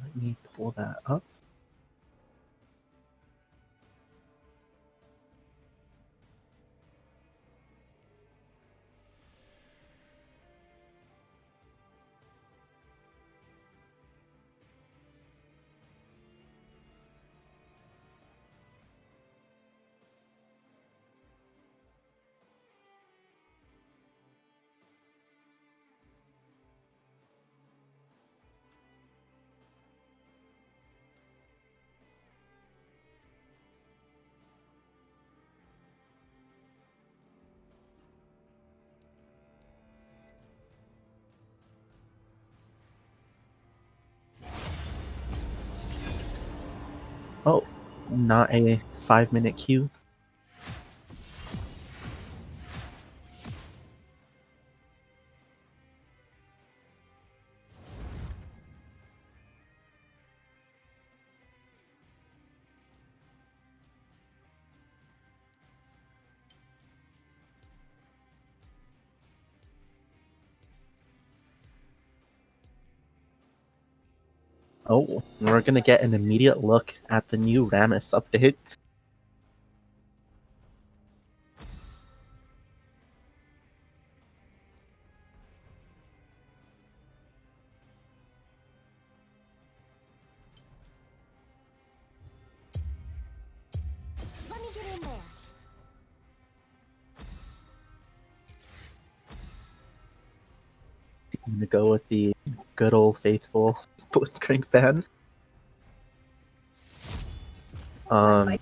Let me pull that up. Oh, not a 5-minute queue. Oh, we're gonna get an immediate look at the new Rammus update. Let me get in there. I'm gonna go with the good old faithful Blitzcrank ban. Um,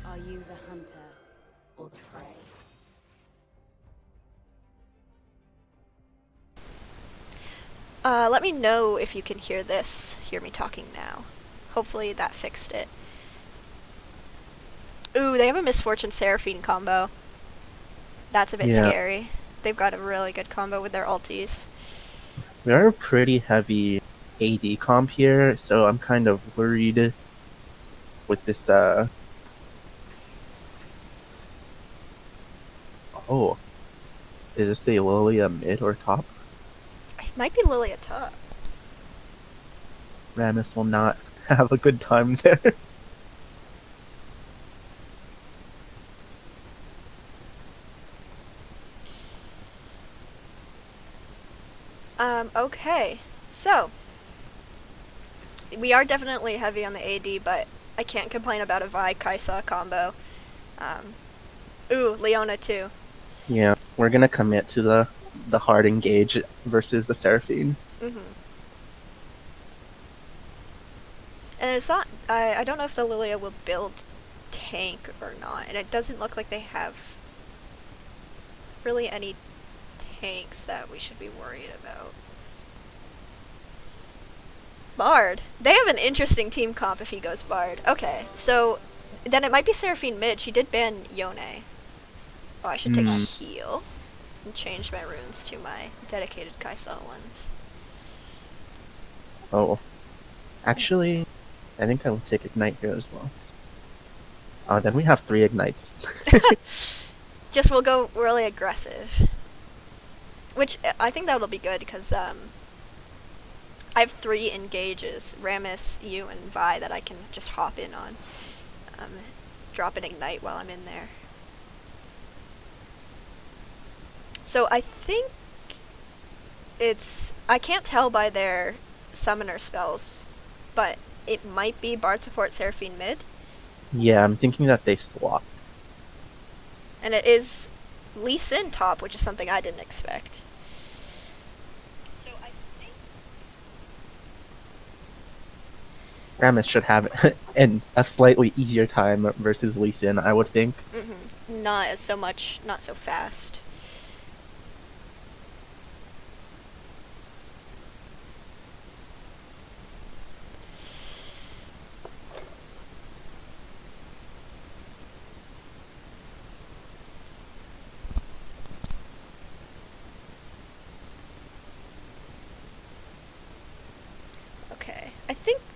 Are you the hunter or the prey? Let me know if you can hear me talking now. Hopefully that fixed it. Ooh, they have a Misfortune Seraphine combo. That's a bit Yeah. scary. They've got a really good combo with their ultis. we are a pretty heavy AD comp here, so I'm kind of worried with this, Oh, is this a Lilia mid or top? It might be Lilia top. Rammus will not have a good time there. Okay. So, we are definitely heavy on the AD, but I can't complain about a Vi Kaisa combo. Ooh, Leona too. Yeah, we're gonna commit to the hard engage versus the Seraphine. Mm-hmm. And it's not, I don't know if the Lilia will build tank or not, and it doesn't look like they have really any tanks that we should be worried about. Bard. They have an interesting team comp if he goes Bard. Okay, so then it might be Seraphine mid. She did ban Yone. Oh, I should take a heal and change my runes to my dedicated Kaisa ones. Oh, actually, I think I will take Ignite here as well. Then we have 3 Ignites. Just we'll go really aggressive. Which, I think that'll be good, because, I have 3 engages, Rammus, you, and Vi, that I can just hop in on. Drop an Ignite while I'm in there. So I think I can't tell by their summoner spells, but it might be Bard support Seraphine mid. Yeah, I'm thinking that they swapped. And it is Lee Sin top, which is something I didn't expect. So I think Rammus should have a slightly easier time versus Lee Sin, I would think. not so fast.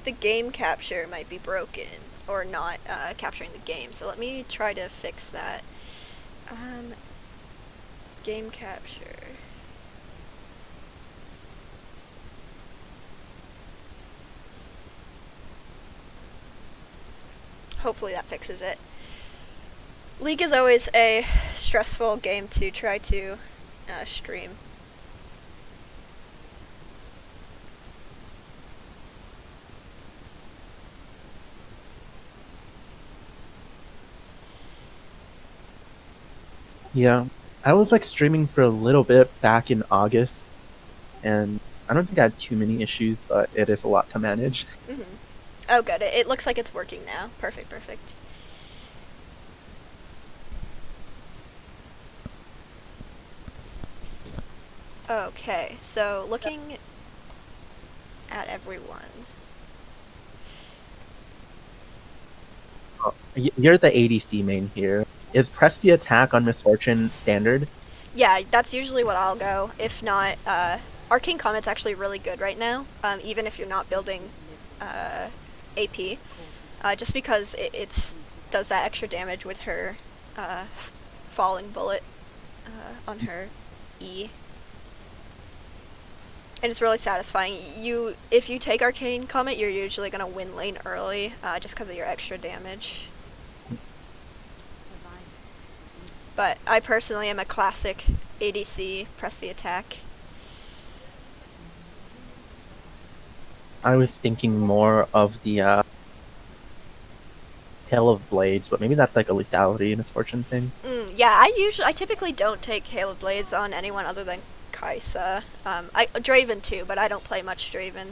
the game capture might be broken or not capturing the game. So let me try to fix that. Game capture. Hopefully that fixes it. League is always a stressful game to try to stream. Yeah, I was like streaming for a little bit back in August, and I don't think I had too many issues, but it is a lot to manage. Mm-hmm. Oh, good. It looks like it's working now. Perfect, perfect. Okay, so looking at everyone. You're the ADC main here. Is press the attack on Misfortune standard? Yeah, that's usually what I'll go. If not, Arcane Comet's actually really good right now, even if you're not building AP. Just because it does that extra damage with her falling bullet on her E. And it's really satisfying. If you take Arcane Comet, you're usually going to win lane early, just because of your extra damage. But I personally am a classic ADC, press the attack. I was thinking more of the Hail of Blades, but maybe that's like a lethality Misfortune thing. Yeah, I typically don't take Hail of Blades on anyone other than Kai'Sa. Draven too, but I don't play much Draven.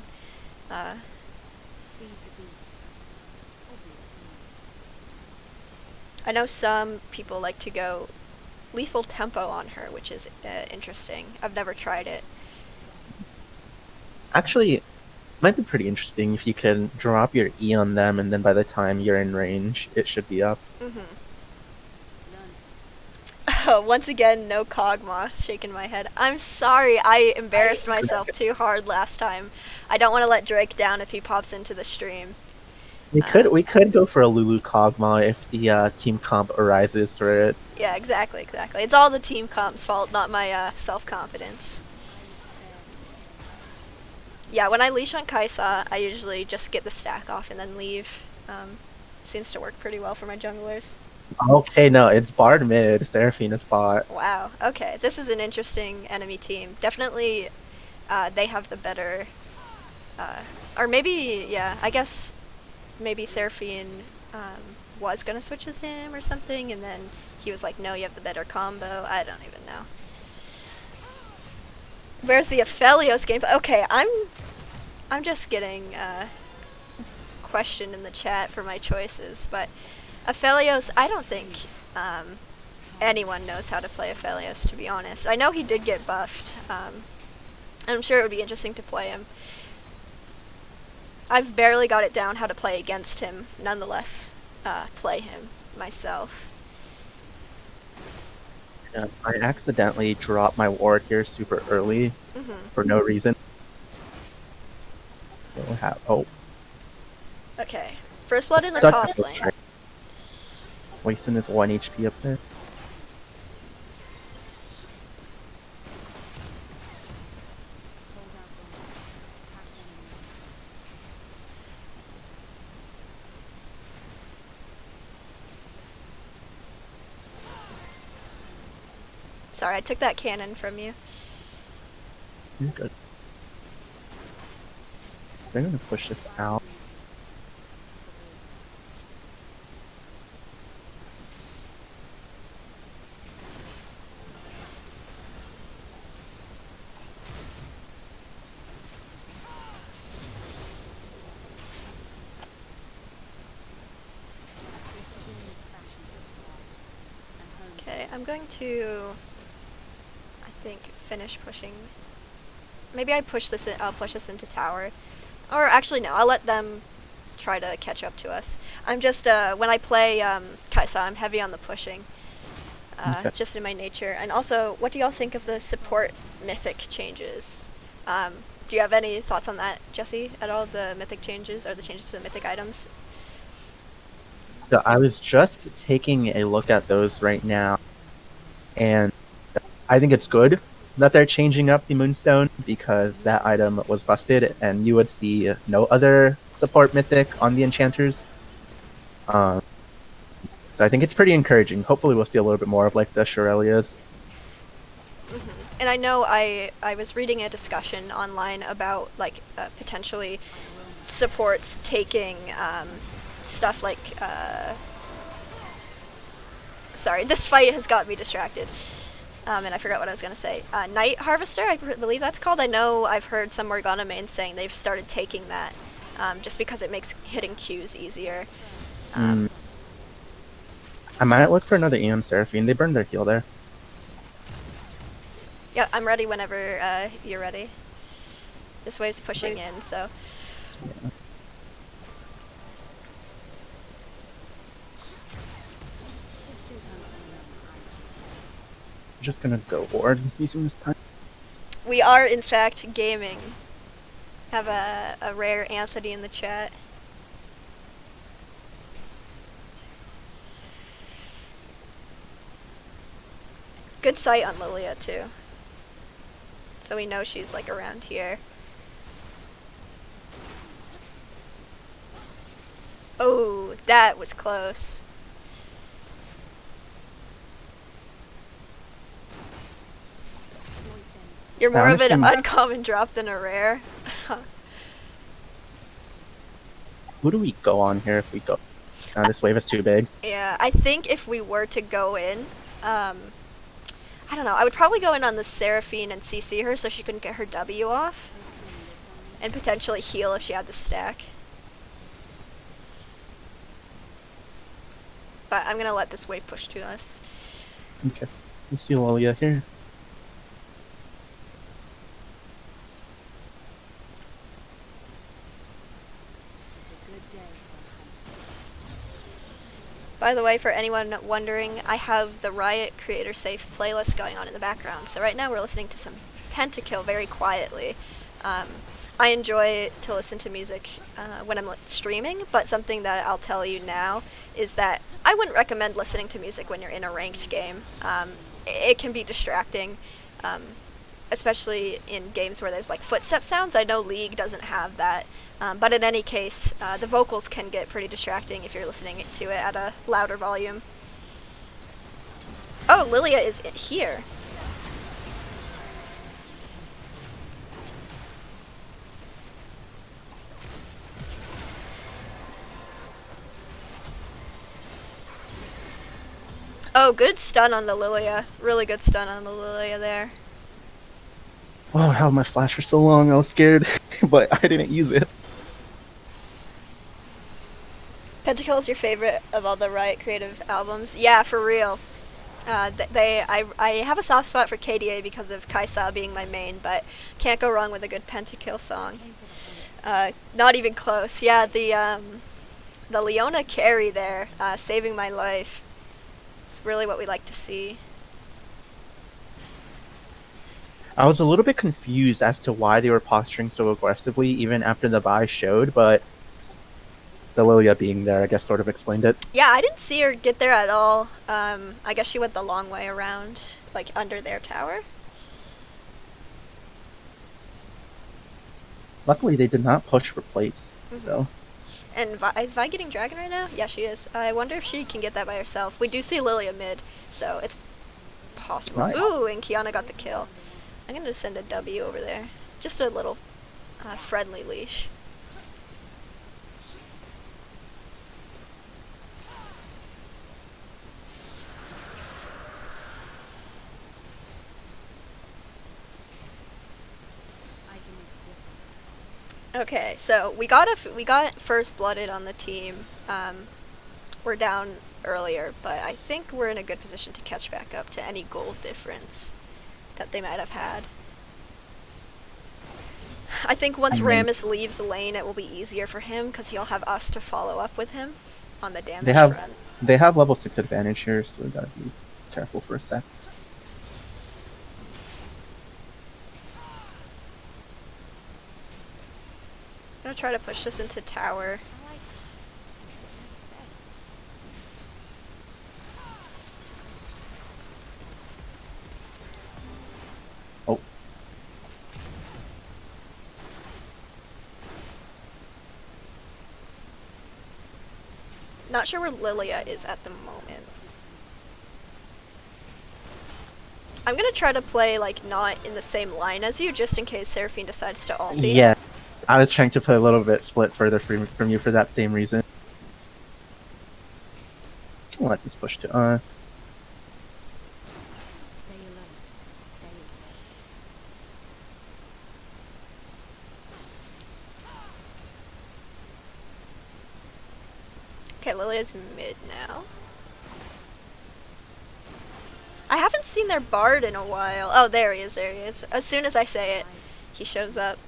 I know some people like to go lethal tempo on her, which is interesting. I've never tried it. Actually, might be pretty interesting if you can drop your E on them, and then by the time you're in range, it should be up. Once again, no Kog'Maw. Shaking my head. I'm sorry, I embarrassed myself too hard last time. I don't want to let Drake down if he pops into the stream. We could go for a Lulu Kog'Maw if the team comp arises for it. Yeah, exactly. It's all the team comp's fault, not my self-confidence. Yeah, when I leash on Kai'Sa, I usually just get the stack off and then leave. Seems to work pretty well for my junglers. Okay, no, it's Bard mid, Seraphine is bot. Wow, okay. This is an interesting enemy team. Definitely, they have the better... or maybe, yeah, I guess maybe Seraphine was going to switch with him or something, and then he was like, no, you have the better combo. I don't even know. Where's the Aphelios gameplay? Okay, I'm just getting questioned in the chat for my choices, but Aphelios, I don't think anyone knows how to play Aphelios, to be honest. I know he did get buffed. I'm sure it would be interesting to play him. I've barely got it down how to play against him, nonetheless, play him myself. Yeah, I accidentally dropped my ward here super early for no reason. So Okay, first blood in the such top a lane. trick. Wasting his 1 HP up there. Sorry, I took that cannon from you. You're good. They're gonna push this out. Okay, I'm going to, I think, finish pushing. Maybe I'll push this into tower. Or actually no, I'll let them try to catch up to us. I'm just, when I play Kai'Sa, I'm heavy on the pushing. It's just in my nature. And also, what do y'all think of the support mythic changes? Do you have any thoughts on that, Jesse, at all? The mythic changes or the changes to the mythic items? So I was just taking a look at those right now, and I think it's good that they're changing up the Moonstone because that item was busted, and you would see no other support mythic on the enchanters. So I think it's pretty encouraging. Hopefully, we'll see a little bit more of like the Shurelias. And I know I was reading a discussion online about like potentially supports taking stuff like sorry, this fight has got me distracted. And I forgot what I was gonna say. Night Harvester, I believe that's called. I know I've heard some Morgana mains saying they've started taking that just because it makes hitting Qs easier. I might look for another Eon Seraphine. They burned their heal there. Yeah, I'm ready whenever you're ready. This wave's pushing in, so. Yeah. I'm just gonna go ward using this time. We are, in fact, gaming. Have a rare Anthony in the chat. Good sight on Lilia, too. So we know she's, like, around here. Oh, that was close. You're more of an uncommon drop than a rare. Who do we go on here if we go? This wave is too big. Yeah, I think if we were to go in, I don't know, I would probably go in on the Seraphine and CC her so she couldn't get her W off. And potentially heal if she had the stack. But I'm gonna let this wave push to us. Okay. Let's see Lilia here. By the way, for anyone wondering, I have the Riot Creator Safe playlist going on in the background. So right now we're listening to some Pentakill very quietly. I enjoy to listen to music when I'm streaming, but something that I'll tell you now is that I wouldn't recommend listening to music when you're in a ranked game. It can be distracting, especially in games where there's like footstep sounds. I know League doesn't have that. But in any case, the vocals can get pretty distracting if you're listening to it at a louder volume. Oh, Lilia is here. Oh, good stun on the Lilia. Really good stun on the Lilia there. Oh, how my flash for so long. I was scared, but I didn't use it. Pentakill is your favorite of all the Riot Creative albums? Yeah, for real. I have a soft spot for KDA because of Kaisa being my main, but can't go wrong with a good Pentakill song. Not even close. Yeah, the Leona carry there, saving my life. It's really what we like to see. I was a little bit confused as to why they were posturing so aggressively even after the buy showed, but the Lilia being there, I guess, sort of explained it. Yeah, I didn't see her get there at all. I guess she went the long way around, like under their tower. Luckily, they did not push for plates, so. And is Vi getting Dragon right now? Yeah, she is. I wonder if she can get that by herself. We do see Lilia mid, so it's possible. Nice. Ooh, and Kiana got the kill. I'm gonna send a W over there. Just a little friendly leash. Okay, so we got first blooded on the team. We're down earlier, but I think we're in a good position to catch back up to any gold difference that they might have had. I think once Rammus leaves lane, it will be easier for him because he'll have us to follow up with him on the damage front. They have level 6 advantage here, so we gotta be careful for a sec. gonna try to push this into tower. Oh. Not sure where Lilia is at the moment. I'm gonna try to play, like, not in the same line as you, just in case Seraphine decides to ulti. Yeah. I was trying to play a little bit split further from you for that same reason. Can let this push to us. Stay alert. Stay alert. Okay, Lilia's mid now. I haven't seen their bard in a while. Oh, there he is, there he is. As soon as I say it, he shows up.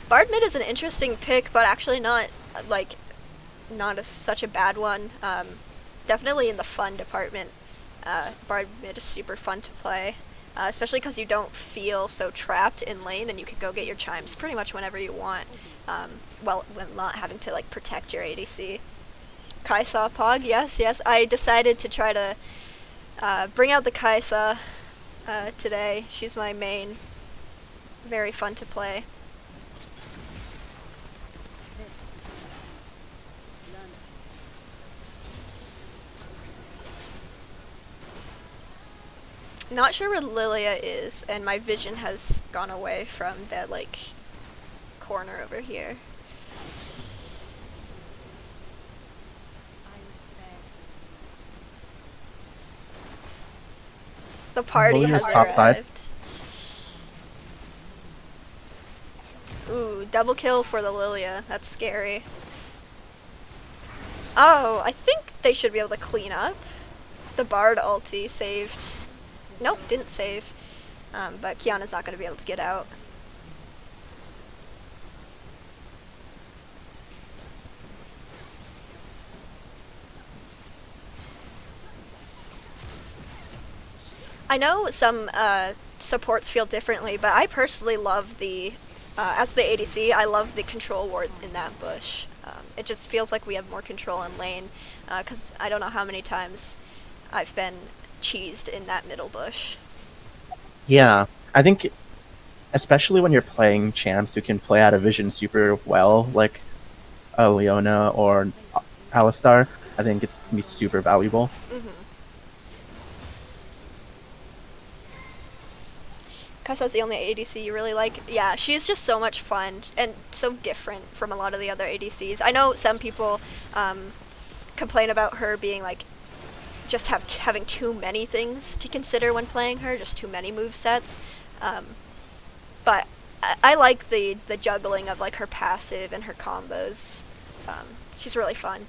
Bard mid is an interesting pick, but actually not, like, such a bad one. Definitely in the fun department. Bard mid is super fun to play, especially because you don't feel so trapped in lane and you can go get your chimes pretty much whenever you want, when not having to, like, protect your ADC. Kaisa Pog, yes, yes. I decided to try to bring out the Kaisa today. She's my main. Very fun to play. Not sure where Lilia is, and my vision has gone away from that, like, corner over here. The party Lilia's has top arrived. 5. Ooh, double kill for the Lilia. That's scary. Oh, I think they should be able to clean up. The Bard ulti saved. Nope, didn't save. But Kiana's not going to be able to get out. I know some supports feel differently, but I personally love the, as the ADC, I love the control ward in that bush. It just feels like we have more control in lane, because I don't know how many times I've been cheesed in that middle bush. Yeah, I think, especially when you're playing champs who can play out of vision super well, like Leona or Alistar, I think it's gonna be super valuable. Kaisa's the only ADC you really like. Yeah, she's just so much fun and so different from a lot of the other ADCs. I know some people complain about her being, like, just having too many things to consider when playing her, just too many movesets. But I like the juggling of, like, her passive and her combos. She's really fun.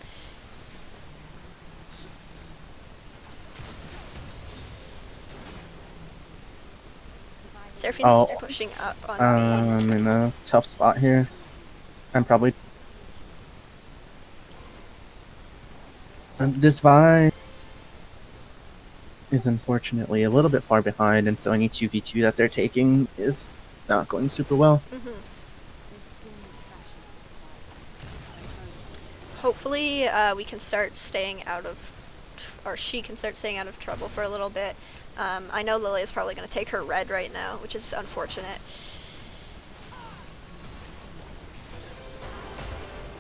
Seraphine's pushing up on me. I'm in a tough spot here. I'm probably... this Vi is unfortunately a little bit far behind, and so any 2v2 that they're taking is not going super well. Hopefully we can start staying out of, or she can start staying out of trouble for a little bit. I know Lily is probably going to take her red right now, which is unfortunate.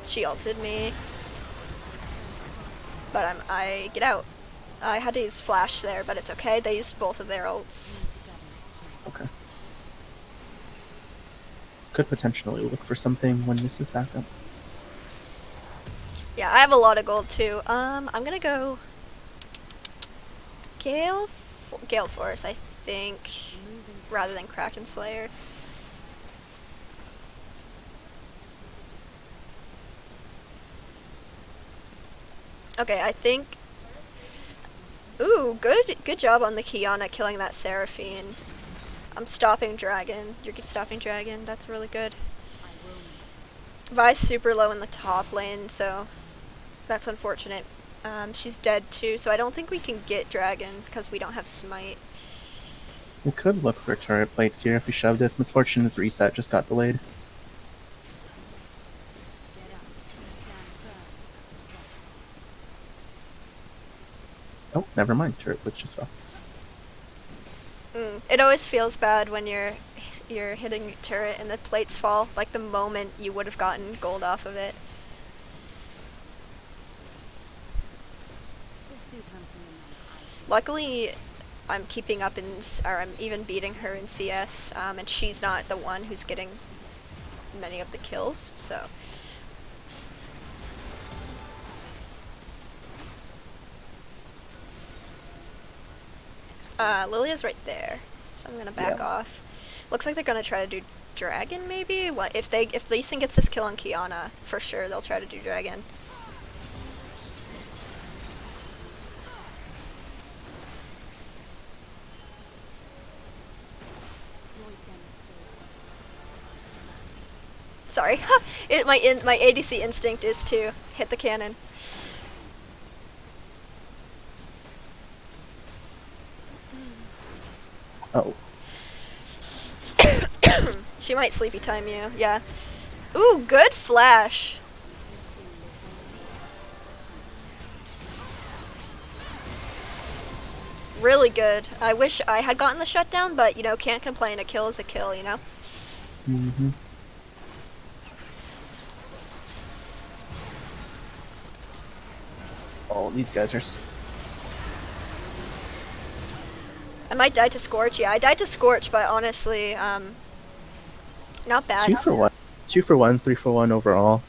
She ulted me, but I get out. I had to use flash there, but it's okay. They used both of their ults. Okay. Could potentially look for something when this is back up. Yeah, I have a lot of gold too. I'm gonna go Gale Force, I think, rather than Kraken Slayer. Okay, I think. Ooh, good job on the Kiana killing that Seraphine. I'm stopping Dragon. You're stopping Dragon. That's really good. Vi's super low in the top lane, so that's unfortunate. She's dead too, so I don't think we can get Dragon because we don't have Smite. We could look for turret plates here if we shove this. Misfortune's reset just got delayed. Oh, never mind. Turret plates just fell. It always feels bad when you're hitting a turret and the plates fall, like the moment you would have gotten gold off of it. Luckily, I'm keeping up or I'm even beating her in CS, and she's not the one who's getting many of the kills, so. Lilia's right there, so I'm gonna back off. Looks like they're gonna try to do dragon, maybe? What if Lee Sin gets this kill on Kiana, for sure they'll try to do dragon. Sorry, my ADC instinct is to hit the cannon. Oh. She might sleepy time you, yeah. Ooh, good flash. Really good. I wish I had gotten the shutdown, but you know, can't complain. A kill is a kill, you know? Mm-hmm. Oh, these guys are... I might die to Scorch. Yeah, I died to Scorch, but honestly, not bad. 2 for 1. 2 for 1, 3 for 1 overall.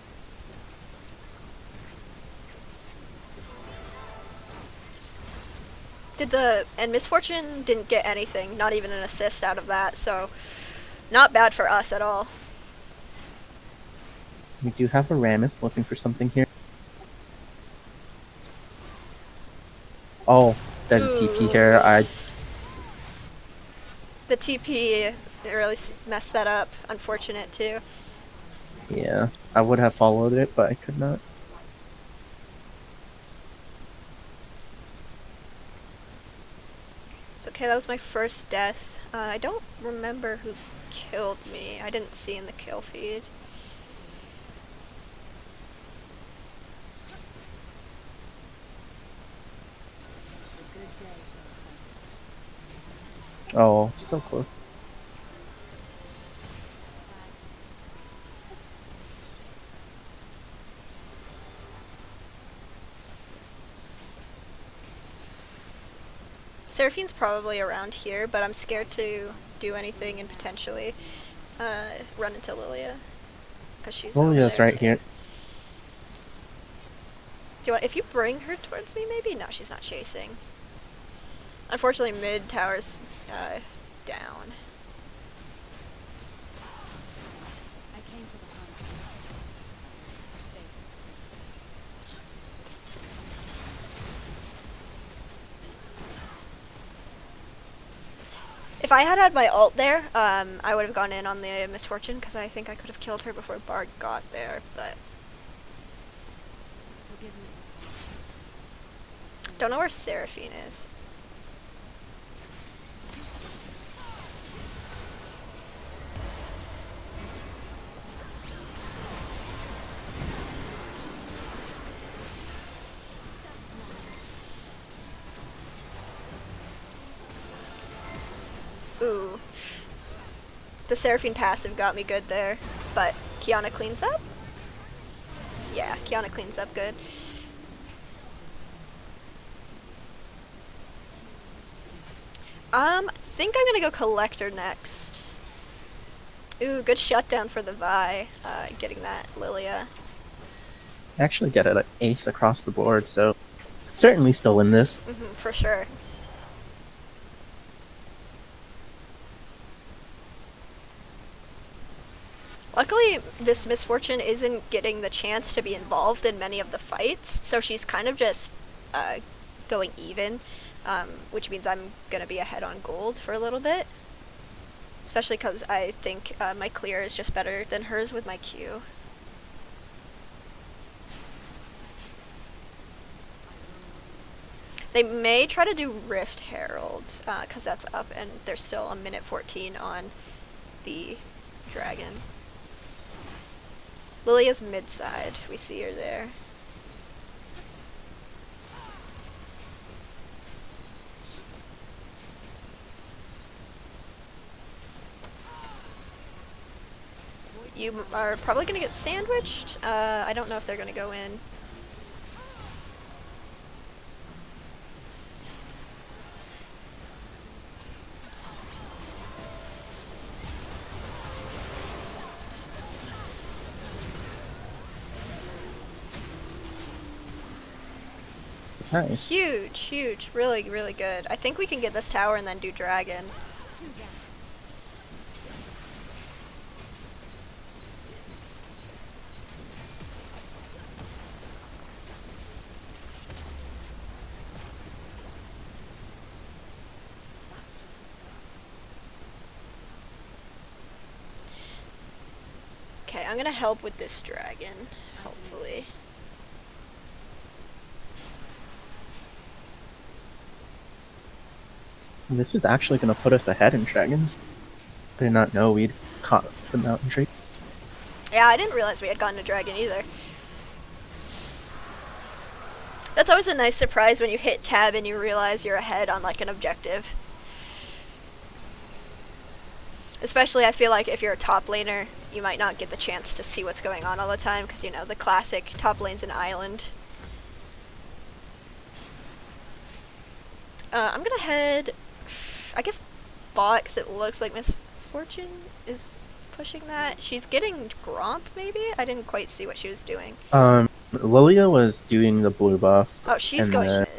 And Misfortune didn't get anything, not even an assist out of that, so not bad for us at all. We do have a Rammus looking for something here. Oh, there's a TP here. The TP really messed that up. Unfortunate too. Yeah, I would have followed it, but I could not. It's okay, that was my first death. I don't remember who killed me. I didn't see in the kill feed. Oh, so close. Seraphine's probably around here, but I'm scared to do anything and potentially run into Lilia. Because she's over Lilia's there right too. here. Do you want, if you bring her towards me, maybe? No, she's not chasing. Unfortunately, mid tower's down. If I had my ult there, I would have gone in on the Misfortune, because I think I could have killed her before Bard got there, but... Don't know where Seraphine is. Ooh. The Seraphine passive got me good there, but Kiana cleans up? Yeah, Kiana cleans up good. Think I'm gonna go Collector next. Ooh, good shutdown for the Vi, getting that Lilia. Actually get an ace across the board, so certainly still in this. For sure. Luckily, this Misfortune isn't getting the chance to be involved in many of the fights, so she's kind of just going even, which means I'm going to be ahead on gold for a little bit. Especially because I think my clear is just better than hers with my Q. They may try to do Rift Herald, because that's up, and there's still a minute 14 on the dragon. Lilia's mid-side. We see her there. You are probably going to get sandwiched. I don't know if they're going to go in. Nice. Huge, huge. Really, really good. I think we can get this tower and then do dragon. Okay, I'm gonna help with this dragon, hopefully. This is actually going to put us ahead in dragons. I did not know we'd caught the mountain tree. Yeah, I didn't realize we had gotten a dragon either. That's always a nice surprise when you hit tab and you realize you're ahead on like an objective. Especially I feel like if you're a top laner, you might not get the chance to see what's going on all the time because, you know, the classic top lane's an island. I'm gonna head, I guess, bot, because it looks like Miss Fortune is pushing that. She's getting Gromp, maybe? I didn't quite see what she was doing. Lilia was doing the blue buff. Oh, she's and going the- mid.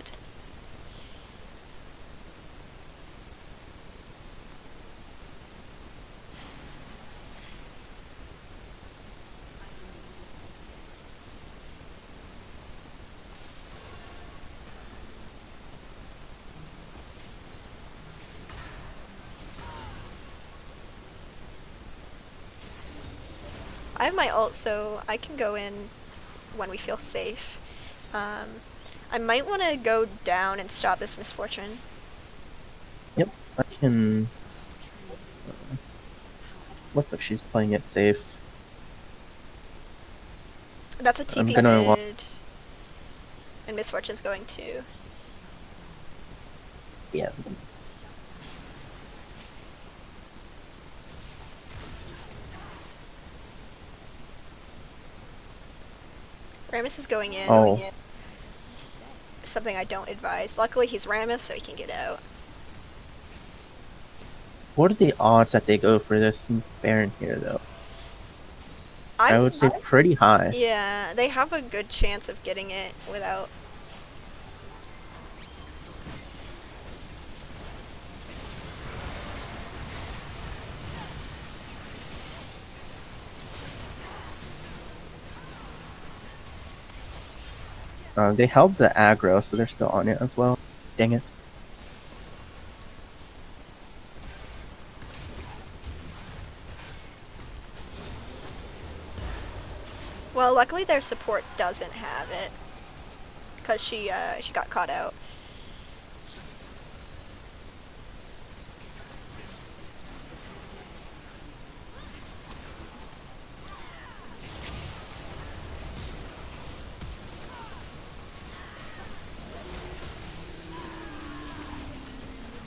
I have my ult, so I can go in when we feel safe. I might want to go down and stop this Misfortune. Yep, I can... looks like she's playing it safe. That's a TP gonna wa- mid. And Misfortune's going too. Yeah. Rammus is going in. Oh. Something I don't advise. Luckily he's Rammus, so he can get out. What are the odds that they go for this Baron here, though? I would say pretty high. Yeah, they have a good chance of getting it without... They held the aggro, so they're still on it as well. Dang it. Well, luckily their support doesn't have it. Because she got caught out.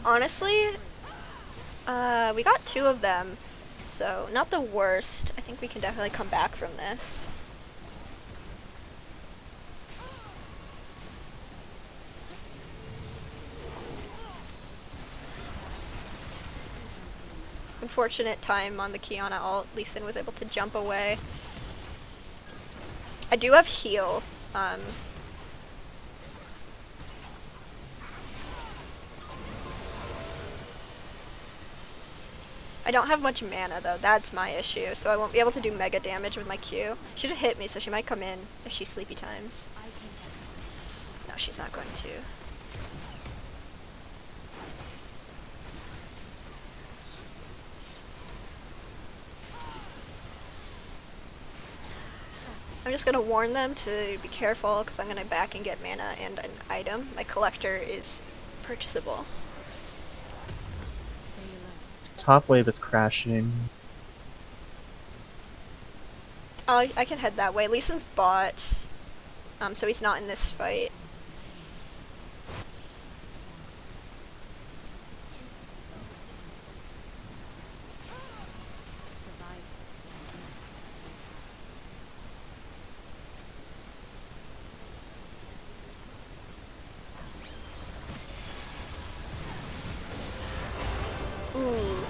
Honestly, we got 2 of them, so not the worst. I think we can definitely come back from this. Unfortunate time on the Kiana ult. Lee Sin was able to jump away. I do have heal. I don't have much mana though, that's my issue, so I won't be able to do mega damage with my Q. She should have hit me, so she might come in if she sleepy times. No, she's not going to. I'm just gonna warn them to be careful because I'm gonna back and get mana and an item. My collector is purchasable. Top wave is crashing. Oh, I can head that way. Lee Sin's bot, so he's not in this fight. Ooh.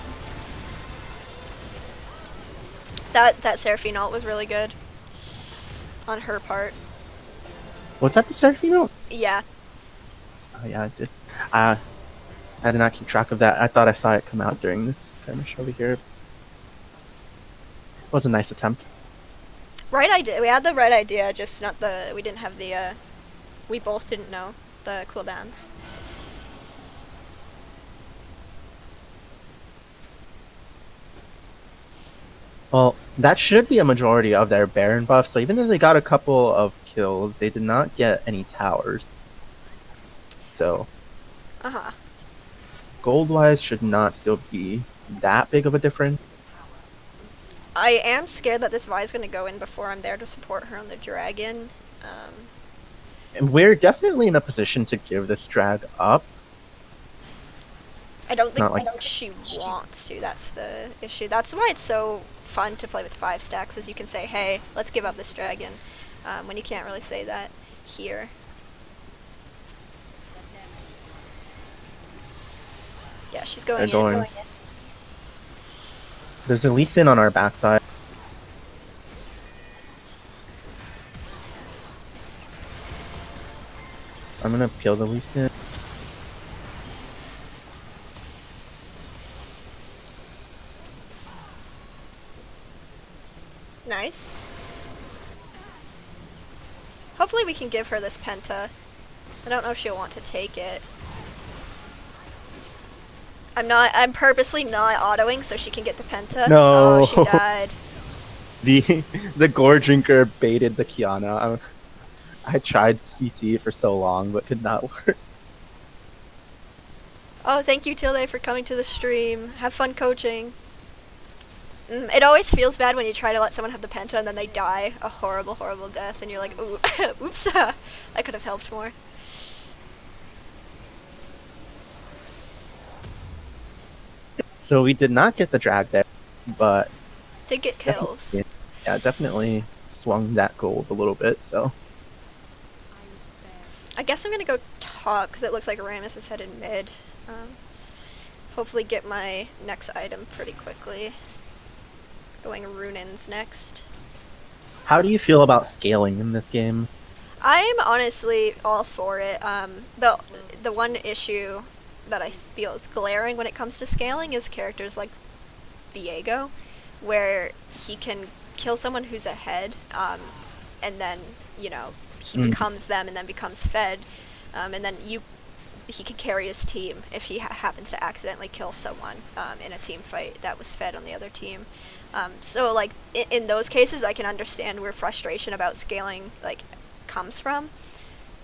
That Seraphine ult was really good. On her part. Was that the Seraphino? Yeah. Oh yeah, I did. I did not keep track of that. I thought I saw it come out during this skirmish over here. It was a nice attempt. Right idea. We had the right idea, just not the. We didn't have the. We both didn't know the cooldowns. Well, that should be a majority of their Baron buff, so even though they got a couple of kills, they did not get any towers. So, Uh-huh. gold-wise should not still be that big of a difference. I am scared that this Vi is going to go in before I'm there to support her on the dragon. And we're definitely in a position to give this drag up. I don't It's think not like- she wants to. That's the issue. That's why it's so fun to play with 5 stacks, is you can say, hey, let's give up this dragon, when you can't really say that here. Yeah, she's going They're in. going. There's a Lee Sin on our backside. I'm gonna peel the Lee Sin. Nice. Hopefully we can give her this penta. I don't know if she'll want to take it. I'm purposely not autoing so she can get the penta. No. Oh, she died. The Gore Drinker baited the Kiana. I tried CC for so long, but could not work. Oh, thank you, Tilde, for coming to the stream. Have fun coaching. It always feels bad when you try to let someone have the penta and then they die a horrible, horrible death, and you're like, ooh, oops, I could have helped more. So we did not get the drag there, but Did get kills. yeah, definitely swung that gold a little bit. So I guess I'm gonna go top because it looks like Rammus is headed mid. Hopefully get my next item pretty quickly. Going Runins next. how do you feel about scaling in this game? I'm honestly all for it. The one issue that I feel is glaring when it comes to scaling is characters like Viego, where he can kill someone who's ahead, and then, you know, he becomes them and then becomes fed, and then he can carry his team if he happens to accidentally kill someone in a team fight that was fed on the other team. So, like, in those cases, I can understand where frustration about scaling, like, comes from.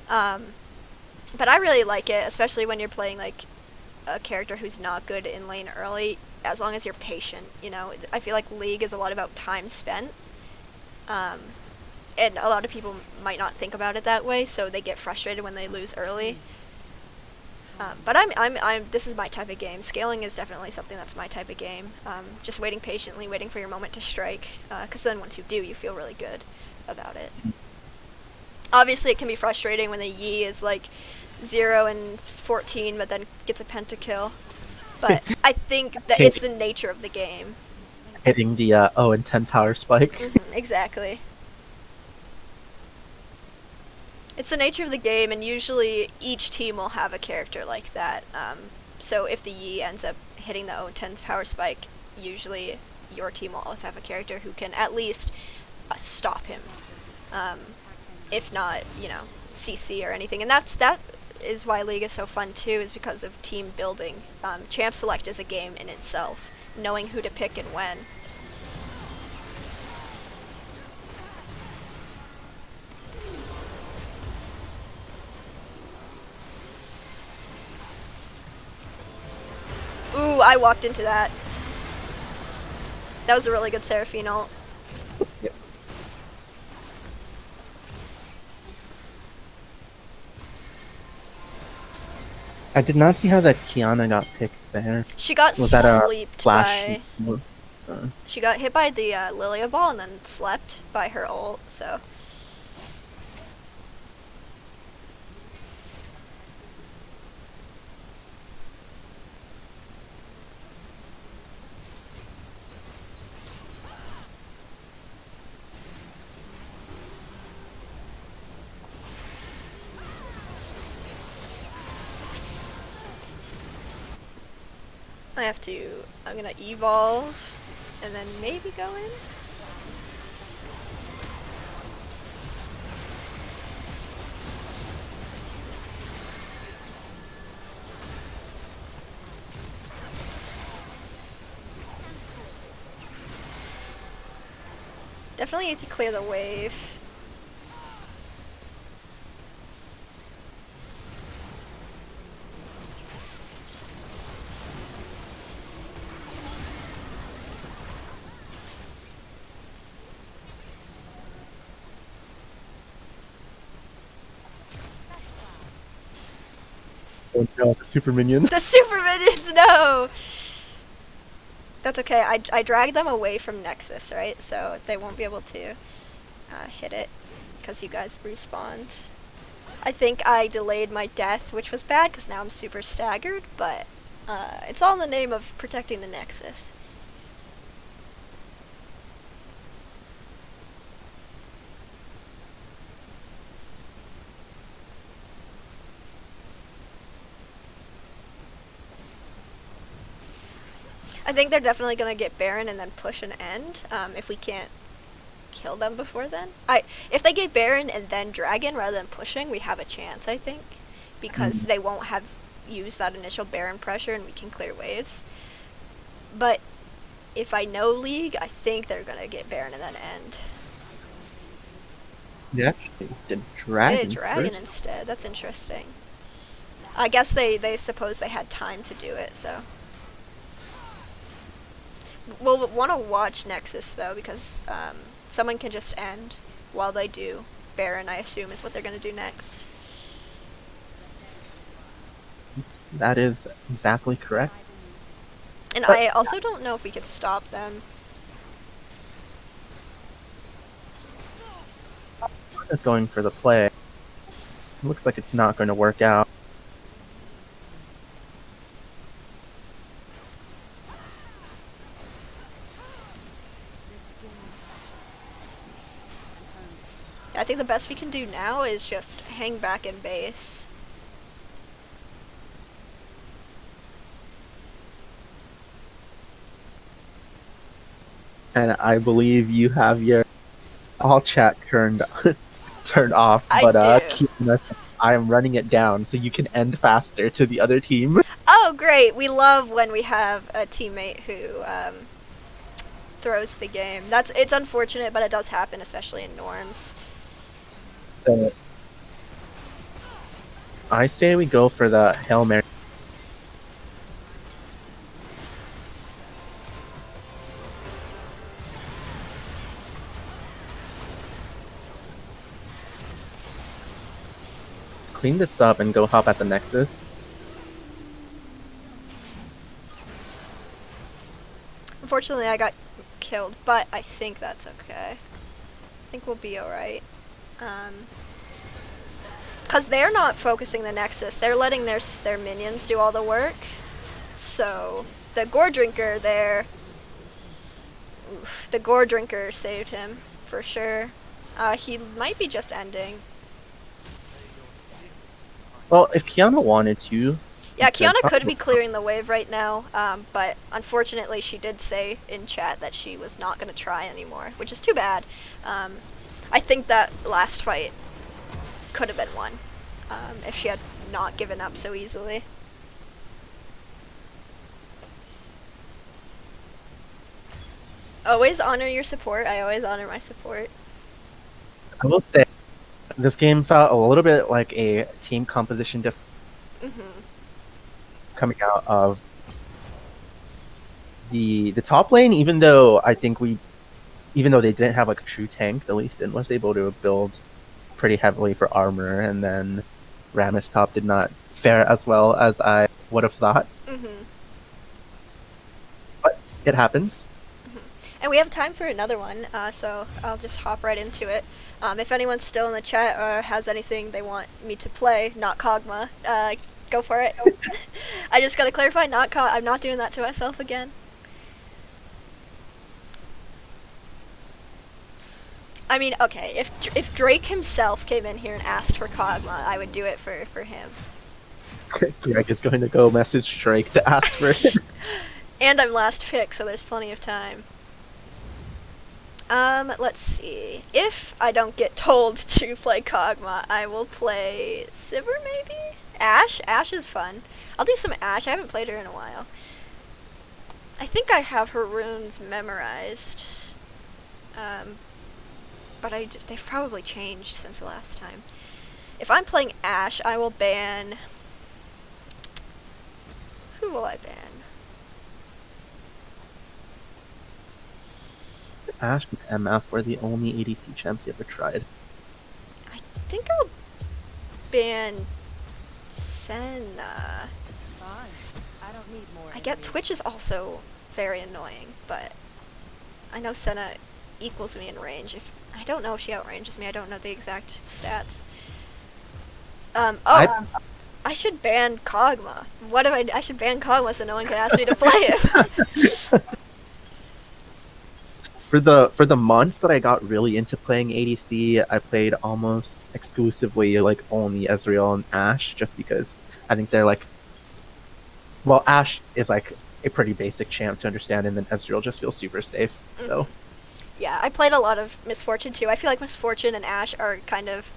But I really like it, especially when you're playing, like, a character who's not good in lane early, as long as you're patient, you know? I feel like League is a lot about time spent. And a lot of people might not think about it that way, so they get frustrated when they lose early. But this is my type of game. Scaling is definitely something that's my type of game. Just waiting patiently, waiting for your moment to strike, because then once you do, you feel really good about it. Obviously, it can be frustrating when the Yi is like 0 and 14, but then gets a pentakill. But I think that it's the nature of the game. Hitting the 0 and 10 power spike. Exactly. It's the nature of the game, and usually each team will have a character like that. So if the Yi ends up hitting the 0 and 10 power spike, usually your team will also have a character who can at least stop him. If not, you know, CC or anything. And that is why League is so fun too, is because of team building. Champ Select is a game in itself, knowing who to pick and when. Ooh, I walked into that. That was a really good Seraphine ult. Yep. I did not see how that Kiana got picked there. She got Was that a sleeped flash? by... She got hit by the Lilia ball and then slept by her ult, so... I'm gonna evolve, and then maybe go in? Definitely need to clear the wave. Oh no, the super minions. The super minions, no! That's okay, I dragged them away from Nexus, right? So they won't be able to hit it, because you guys respawned. I think I delayed my death, which was bad, because now I'm super staggered, but it's all in the name of protecting the Nexus. I think they're definitely gonna get Baron and then push an end, if we can't kill them before then. If they get Baron and then Dragon rather than pushing, we have a chance, I think. Because they won't have used that initial Baron pressure and we can clear waves. But if I know League, I think they're gonna get Baron and then end. They actually did Dragon. They did Dragon first. instead, that's interesting. I guess they suppose they had time to do it, so... We'll want to watch Nexus, though, because someone can just end while they do. Baron, I assume, is what they're going to do next. That is exactly correct. And But- I also don't know if we could stop them. Just going for the play. Looks like it's not going to work out. I think the best we can do now is just hang back in base. And I believe you have your all chat turned off, I but do. Kiana, I am running it down so you can end faster to the other team. Oh, great! We love when we have a teammate who throws the game. It's unfortunate, but it does happen, especially in norms. I say we go for the Hail Mary. Clean this up and go hop at the Nexus. Unfortunately, I got killed, but I think that's okay. I think we'll be alright. Because they're not focusing the Nexus, they're letting their minions do all the work. So, the Gore Drinker there... Oof, the Gore Drinker saved him, for sure. He might be just ending. Well, if Kiana wanted to... Yeah, Okay, Kiana could probably. be clearing the wave right now, but unfortunately she did say in chat that she was not going to try anymore, which is too bad. I think that last fight could have been won if she had not given up so easily. Always honor your support. I always honor my support. I will say, this game felt a little bit like a team composition difference Hmm coming out of the top lane, even though they didn't have like a true tank, the Lee Sin was able to build pretty heavily for armor, and then Rammus top did not fare as well as I would have thought. Mm-hmm. But it happens. And we have time for another one, so I'll just hop right into it. If anyone's still in the chat or has anything they want me to play, not Kog'Maw, go for it. I just gotta clarify, I'm not doing that to myself again. I mean, okay, if Drake himself came in here and asked for Kog'Maw, I would do it for him. Greg is going to go message Drake to ask for it. And I'm last pick, so there's plenty of time. Let's see. If I don't get told to play Kog'Maw, I will play Sivir, maybe? Ashe? Ashe is fun. I'll do some Ashe. I haven't played her in a while. I think I have her runes memorized. But they've probably changed since the last time. If I'm playing Ashe, I will ban... Who will I ban? Ashe and MF were the only ADC champs you ever tried. I think I'll ban Senna. Fine. I don't need more. I get enemies. Twitch is also very annoying, but I know Senna equals me in range. I don't know if she outranges me. I don't know the exact stats. I should ban Kog'Maw. What if I should ban Kog'Maw so no one can ask me to play him. For the month that I got really into playing ADC, I played almost exclusively like only Ezreal and Ashe, just because I think they're like, well, Ashe is like a pretty basic champ to understand, and then Ezreal just feels super safe. So yeah, I played a lot of Misfortune too. I feel like Misfortune and Ashe are kind of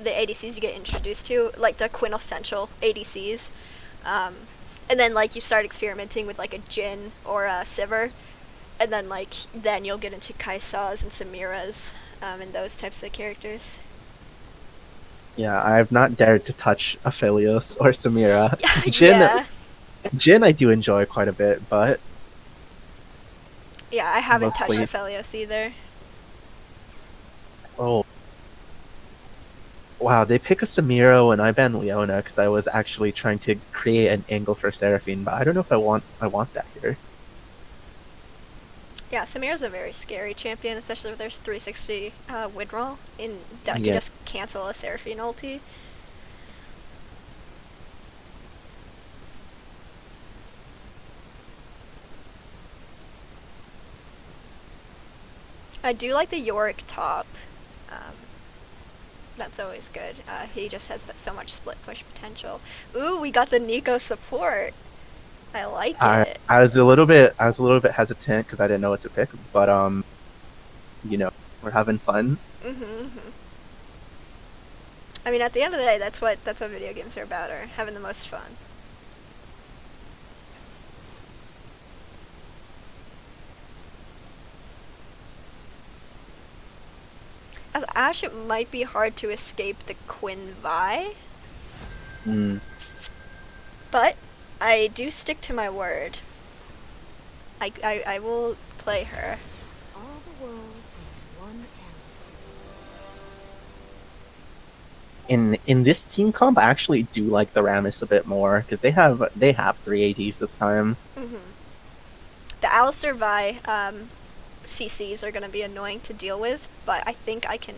the ADCs you get introduced to, like the quintessential ADCs. And then like you start experimenting with like a Jhin or a Sivir. And then you'll get into Kai'Sas and Samiras, and those types of characters. yeah, I've not dared to touch Aphelios or Samira. Yeah. Jhin I do enjoy quite a bit, but Yeah, I haven't mostly- touched Aphelios either. oh. Wow, they pick a Samira when I ban Leona because I was actually trying to create an angle for Seraphine, but I don't know if I want that here. Yeah, Samira's a very scary champion, especially with their 360 windroll. That can Yeah. just cancel a Seraphine ulti. I do like the Yorick top. That's always good. He just has so much split push potential. Ooh, we got the Nico support. I like it. I was a little bit hesitant because I didn't know what to pick, but we're having fun. I mean, at the end of the day, that's what video games are about, are having the most fun. As Ashe, it might be hard to escape the Quinn Vi, Mm. but I do stick to my word. I will play her. All the world in one arrow. In this team comp, I actually do like the Rammus a bit more because they have 3 ADs this time. The Alistar Vi CCs are going to be annoying to deal with, but I think I can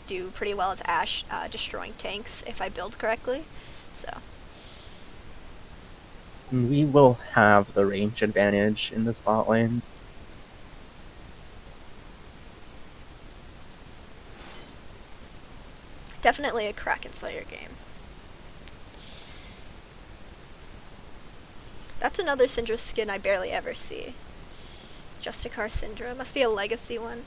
do pretty well as Ashe, destroying tanks if I build correctly. So We will have the range advantage in this bot lane. definitely a Kraken Slayer game. That's another Syndra skin I barely ever see. Justicar Syndra. Must be a legacy one.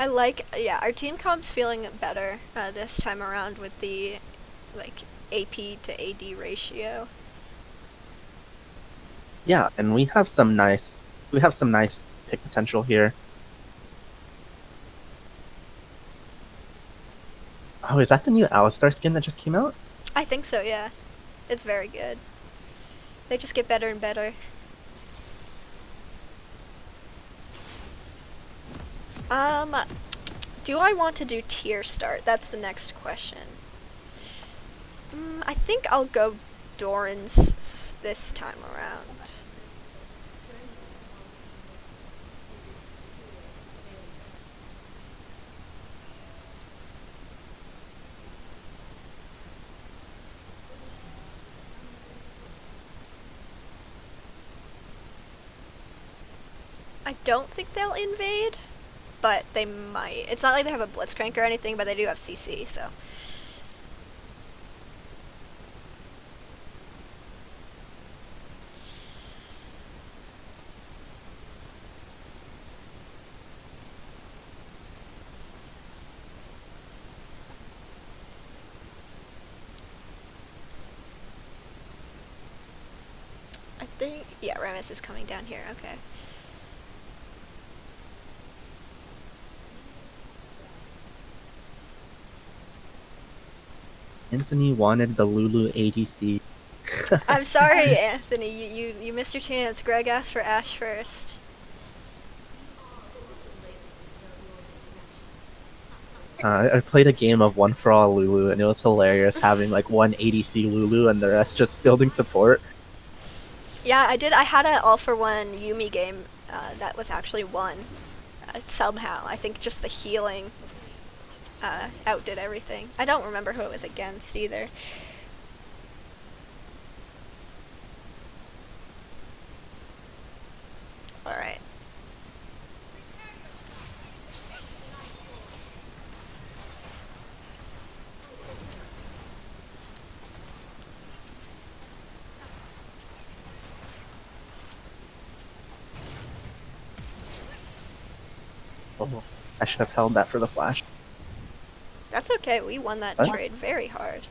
Yeah, our team comp's feeling better this time around with the like AP to AD ratio. Yeah, and we have some nice pick potential here. Oh, is that the new Alistar skin that just came out? I think so, yeah. It's very good. They just get better and better. Do I want to do tier start? That's the next question. I think I'll go Doran's this time around. I don't think they'll invade, but they might. It's not like they have a Blitzcrank or anything, but they do have CC, so. I think, yeah, Rammus is coming down here, okay. Anthony wanted the Lulu ADC. I'm sorry, Anthony, you missed your chance. Greg asked for Ashe first. I played a game of One for All Lulu, and it was hilarious having like one ADC Lulu and the rest just building support. Yeah, I did. I had an all-for-one Yumi game that was actually won somehow. I think just the healing outdid everything. I don't remember who it was against either. Alright. Oh, I should have held that for the flash. That's okay. We won that What? trade very hard.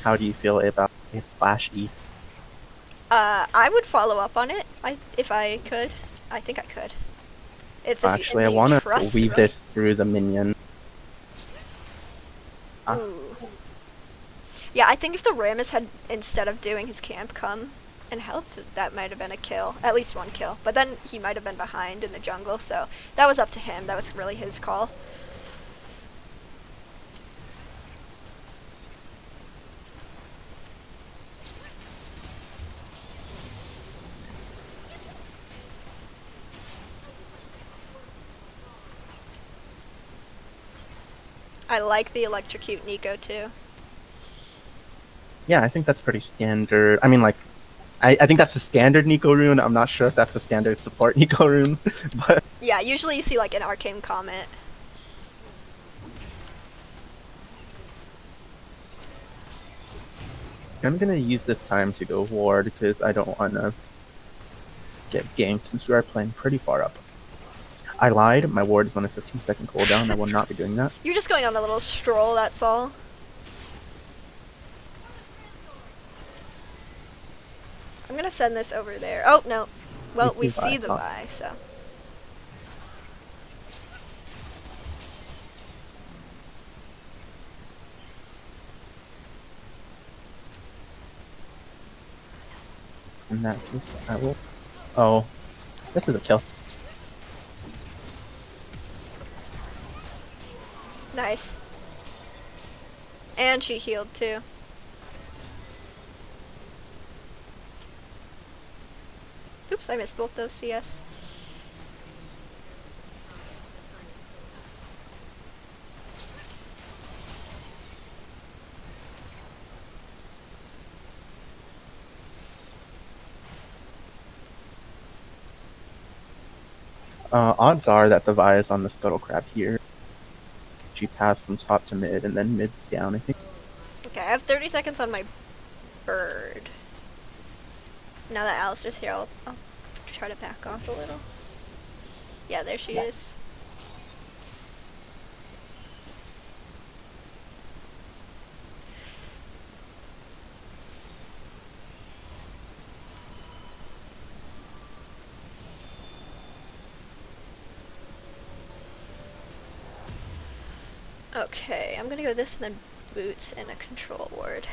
How do you feel about a flash E? I would follow up on it. If I could. I think I could. It's Actually, I do you want to trust weave me? this through the minion. Ooh. Yeah, I think if the Rammus had, instead of doing his camp, come and helped, that might have been a kill. At least one kill. But then he might have been behind in the jungle, so that was up to him. That was really his call. I like the electrocute Nico too. Yeah, I think that's pretty standard. I mean, like, I think that's the standard Nico rune. I'm not sure if that's the standard support Nico rune, but Yeah, usually you see like an arcane comet. I'm gonna use this time to go ward because I don't want to get ganked since we are playing pretty far up. I lied. My ward is on a 15-second cooldown. I will not be doing that. You're just going on a little stroll, that's all. I'm gonna send this over there. Oh, no. Well, we see the Vi, so. In that case, I will. Oh, this is a kill. Nice. And she healed too. Oops, I missed both those CS. Odds are that the Vi is on the Scuttle Crab here. She passed from top to mid and then mid down, I think. Okay, I have 30 seconds on my bird. Now that Alistair's here, I'll try to back off a little. Yeah, there she Yeah. is. Okay, I'm gonna go this and then boots and a control ward.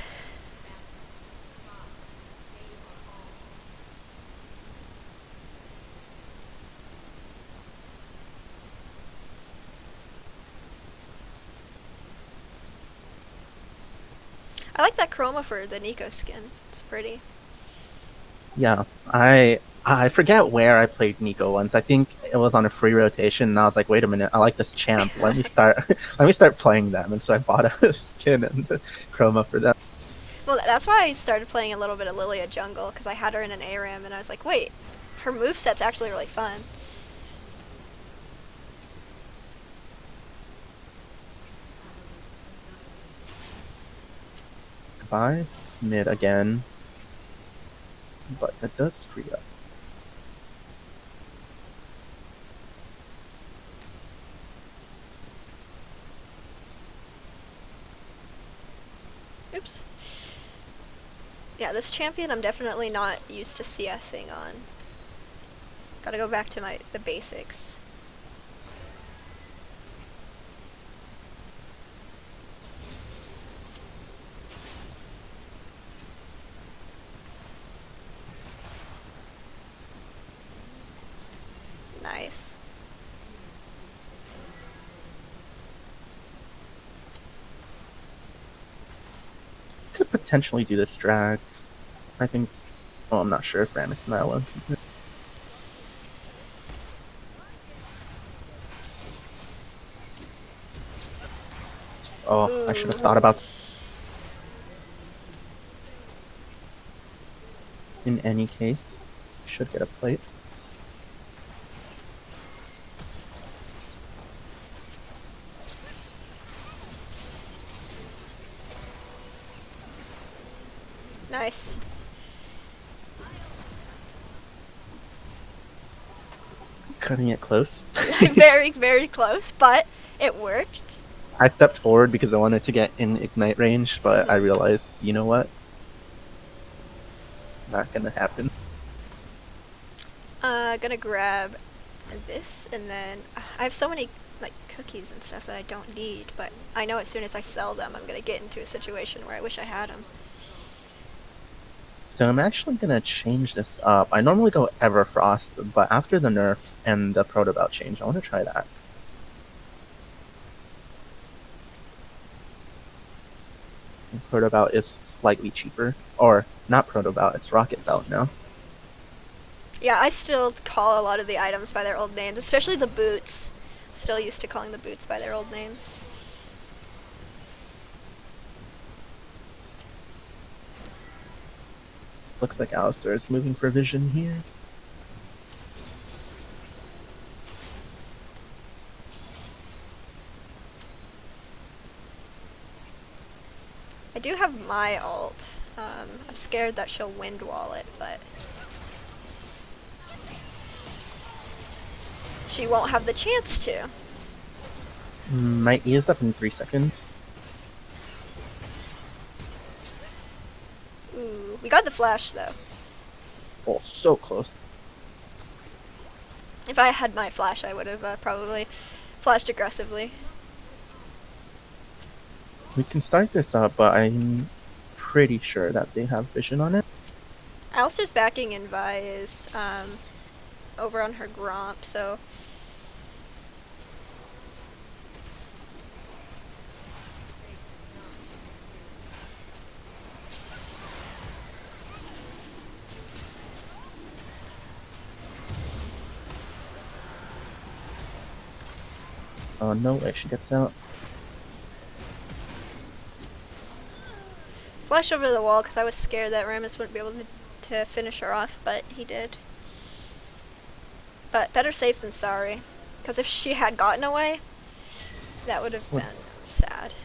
I like that chroma for the Nico skin. It's pretty. Yeah, I forget where I played Nico once. I think it was on a free rotation, and I was like, wait a minute, I like this champ. Let me start let me start playing them. And so I bought a skin and the chroma for them. Well, that's why I started playing a little bit of Lilia Jungle, because I had her in an ARAM, and I was like, wait, her moveset's actually really fun. Advise mid again, but that does free up. Oops. Yeah, this champion I'm definitely not used to CSing on. Gotta go back to the basics. Nice. Could potentially do this drag. I think. Well, I'm not sure if Rammus and I will. Oh, I should have thought about. In any case, should get a plate. Nice. Cutting it close. Very, very close, but it worked. I stepped forward because I wanted to get in ignite range, but I realized, you know what? Not gonna happen. Gonna grab this, and then I have so many like cookies and stuff that I don't need, but I know as soon as I sell them, I'm gonna get into a situation where I wish I had them. So I'm actually gonna change this up. I normally go Everfrost, but after the nerf and the Protobout change, I want to try that. Protobout is slightly cheaper. Or, not Protobout, it's Rocket Belt now. Yeah, I still call a lot of the items by their old names, especially the boots. Still used to calling the boots by their old names. Looks like Alistair is moving for vision here. I do have my ult. I'm scared that she'll wind wall it, but she won't have the chance to. My E is up in 3 seconds. Ooh, we got the flash though. Oh, so close. If I had my flash, I would have probably flashed aggressively. We can start this up, but I'm pretty sure that they have vision on it. Alistair's backing and Vi is over on her Gromp, so Oh, no way she gets out. flashed over the wall because I was scared that Rammus wouldn't be able to finish her off, but he did. But better safe than sorry, because if she had gotten away, that would have been sad.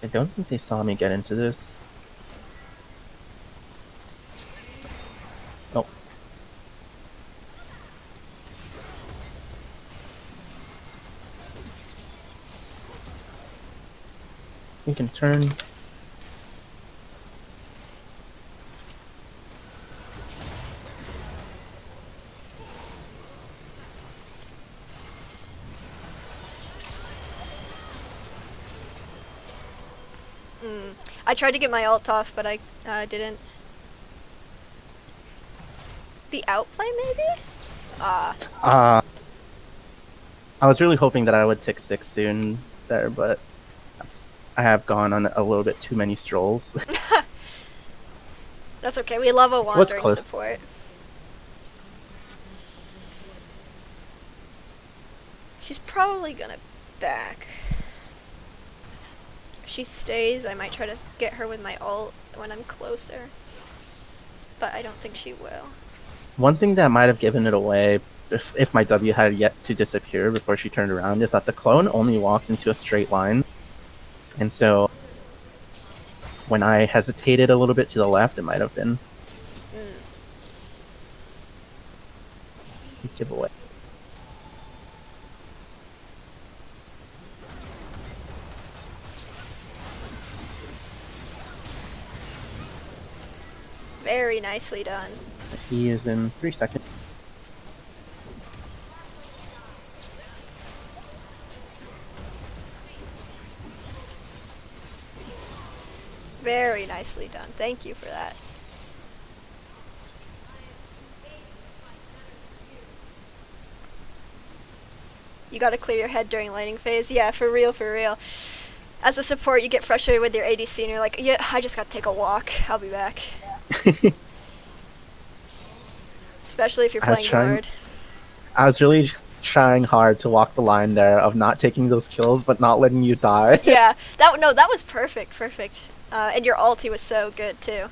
I don't think they saw me get into this. Oh. We can turn. I tried to get my ult off, but I didn't. The outplay, maybe? I was really hoping that I would tick 6 soon there, but I have gone on a little bit too many strolls. That's okay. We love a wandering close. support. She's probably gonna back. If she stays, I might try to get her with my ult when I'm closer. But I don't think she will. One thing that might have given it away, if my W had yet to disappear before she turned around, is that the clone only walks into a straight line. And so, when I hesitated a little bit to the left, it might have been a giveaway. Very nicely done. He is in 3 seconds. Very nicely done. Thank you for that. You gotta clear your head during laning phase. Yeah, for real, for real. As a support, you get frustrated with your ADC and you're like, yeah, I just gotta take a walk. I'll be back. Especially if you're I was playing trying- guard. I was really trying hard to walk the line there of not taking those kills, but not letting you die. Yeah, that was perfect, perfect. And your ulti was so good too.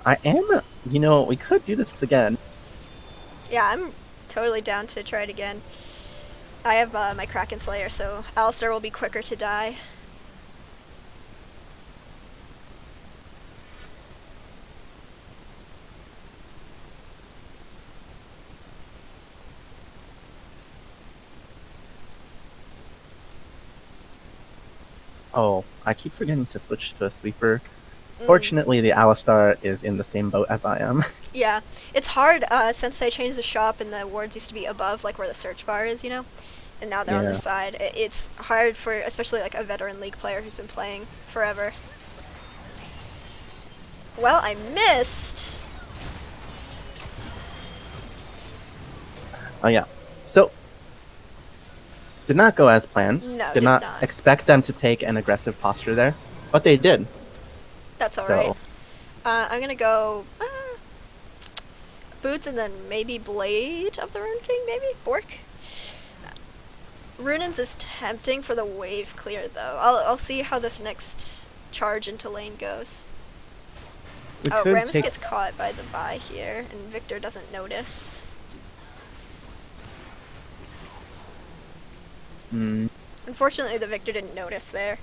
I am, we could do this again. Yeah, I'm totally down to try it again. I have my Kraken Slayer, so Alistar will be quicker to die. Oh, I keep forgetting to switch to a sweeper. Fortunately, the Alistar is in the same boat as I am. Yeah, it's hard since they changed the shop and the wards used to be above, like where the search bar is, and now they're on Yeah. the side. It's hard for, especially like a veteran League player who's been playing forever. Well, I missed. Oh yeah. So, did not go as planned. No, did did not not. expect them to take an aggressive posture there, but they did. That's So, alright. I'm gonna go Boots and then maybe Blade of the Rune King, maybe? Bork? Runins is tempting for the wave clear though. I'll see how this next charge into lane goes. we Oh, could Rammus take. gets caught by the Vi here, and Victor doesn't notice. Mm, Unfortunately, the Victor didn't notice there.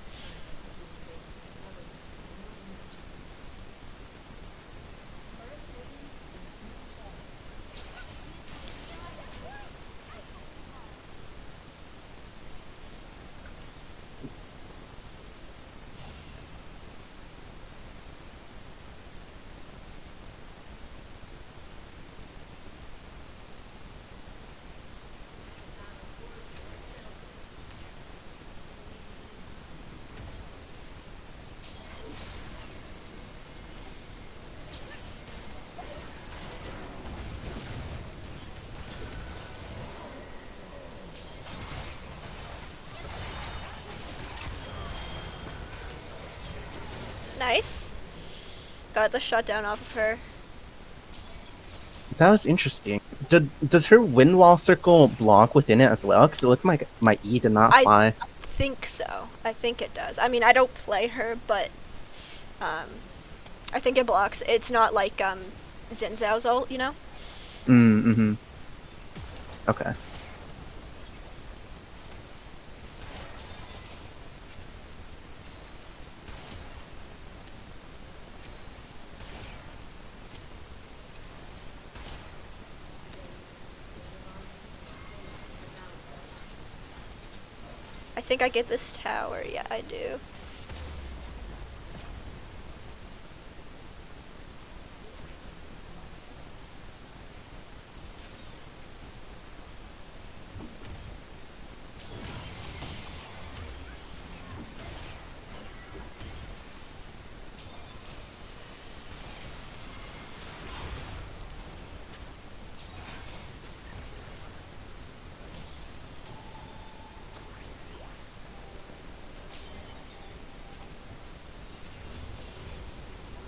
Nice. Got the shutdown off of her. that was interesting. Does her wind wall circle block within it as well? Because it looked like my E did not I- fly. Think so. I think it does. I mean, I don't play her, but I think it blocks. It's not like Xin Zhao's ult, Mm-hmm. Okay. I think I get this tower. Yeah, I do.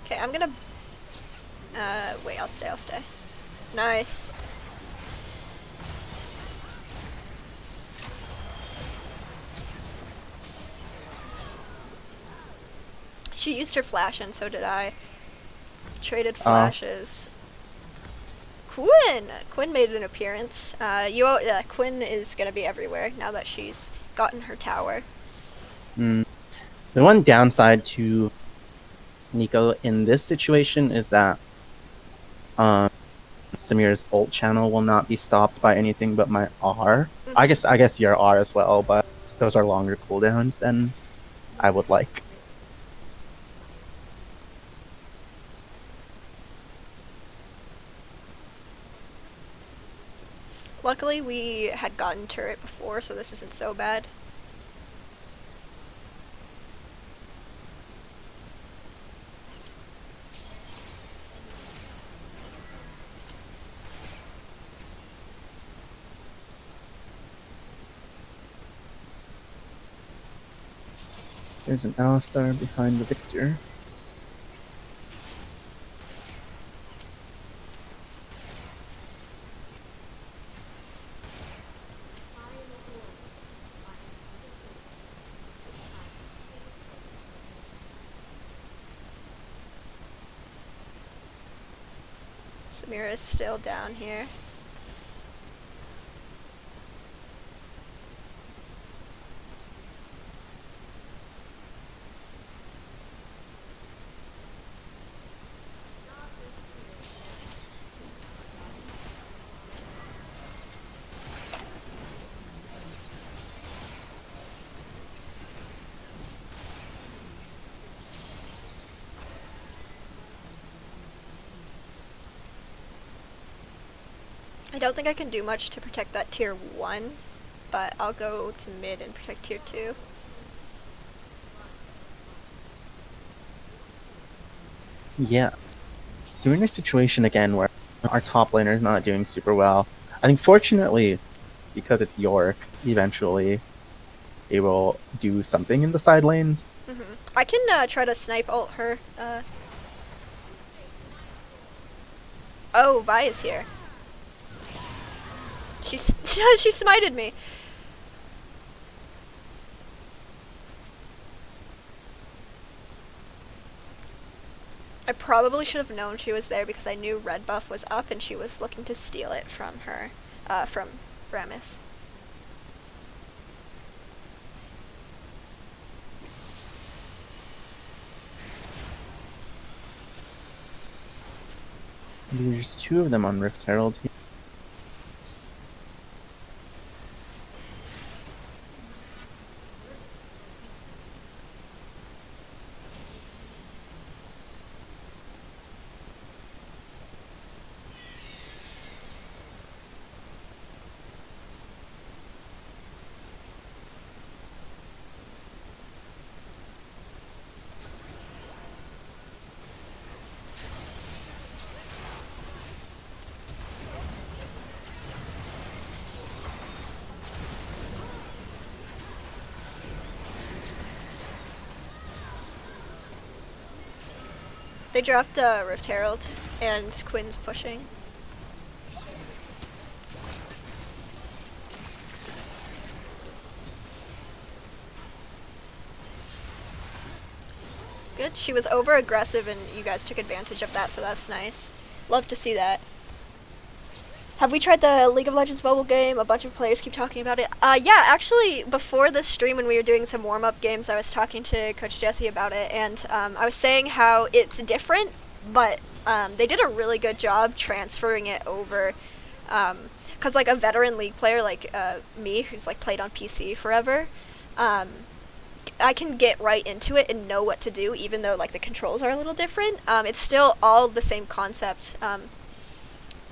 Okay, I'm gonna. Wait, I'll stay. I'll stay. Nice. She used her flash, and so did I. Traded flashes. Quinn made an appearance. Quinn is gonna be everywhere now that she's gotten her tower. Mm. The one downside to Nico in this situation is that Samira's ult channel will not be stopped by anything but my R. Mm-hmm. I guess your R as well, but those are longer cooldowns than I would like. Luckily, we had gotten turret before, so this isn't so bad. There's an Alistar behind the Victor. Samira is still down here. I don't think I can do much to protect that tier 1, but I'll go to mid and protect tier 2. Yeah. So we're in a situation again where our top laner is not doing super well. I think fortunately, because it's York, eventually they will do something in the side lanes. Mm-hmm. I can try to snipe ult her. Oh, Vi is here. She smited me. I probably should have known she was there because I knew red buff was up and she was looking to steal it from her, from Rammus. There's two of them on Rift Herald here. They dropped Rift Herald and Quinn's pushing. Good. She was over aggressive and you guys took advantage of that, so that's nice. Love to see that. Have we tried the League of Legends mobile game? A bunch of players keep talking about it. Yeah, actually, before this stream, when we were doing some warm-up games, I was talking to Coach Jesse about it, and I was saying how it's different, but they did a really good job transferring it over. Because, like, a veteran League player like me, who's, like, played on PC forever, I can get right into it and know what to do, even though, like, the controls are a little different. It's still all the same concept.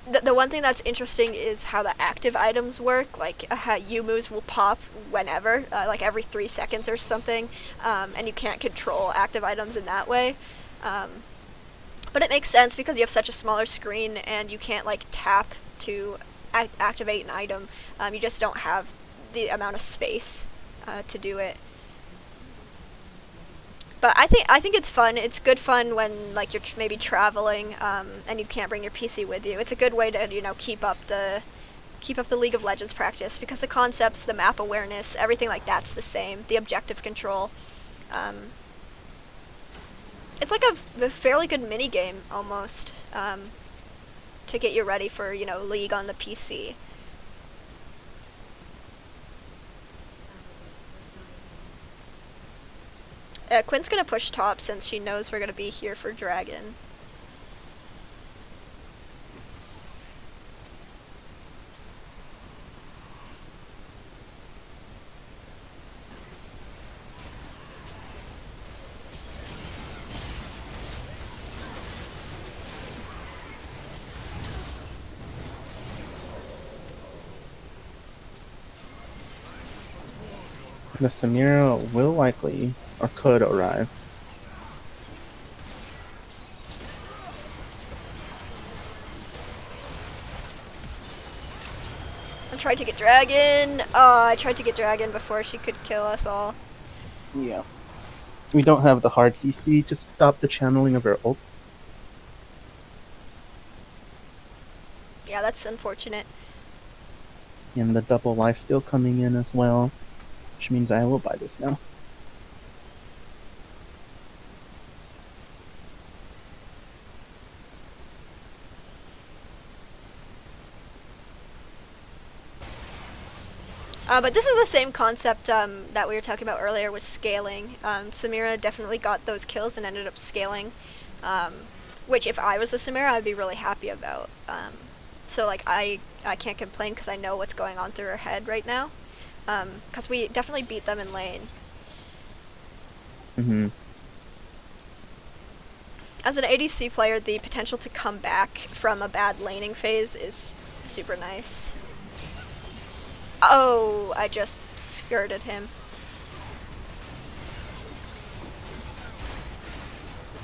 The one thing that's interesting is how the active items work, like how U-moves will pop whenever, like every 3 seconds or something, and you can't control active items in that way. But it makes sense because you have such a smaller screen and you can't like tap to activate an item. You just don't have the amount of space to do it. But I think it's fun. It's good fun when like you're maybe traveling and you can't bring your PC with you. It's a good way to keep up the League of Legends practice because the concepts, the map awareness, everything like that's the same. The objective control. It's like a fairly good mini game almost to get you ready for League on the PC. Quinn's gonna push top since she knows we're gonna be here for Dragon. The Samira will likely, or could arrive. I tried to get Dragon. Oh, I tried to get Dragon before she could kill us all. Yeah. We don't have the hard CC to stop the channeling of her ult. Yeah, that's unfortunate. And the double lifesteal coming in as well. Which means I will buy this now. But this is the same concept that we were talking about earlier with scaling. Samira definitely got those kills and ended up scaling, which if I was the Samira, I'd be really happy about. So like I can't complain because I know what's going on through her head right now. Because we definitely beat them in lane. Mm-hmm. As an ADC player, the potential to come back from a bad laning phase is super nice. Oh, I just skirted him.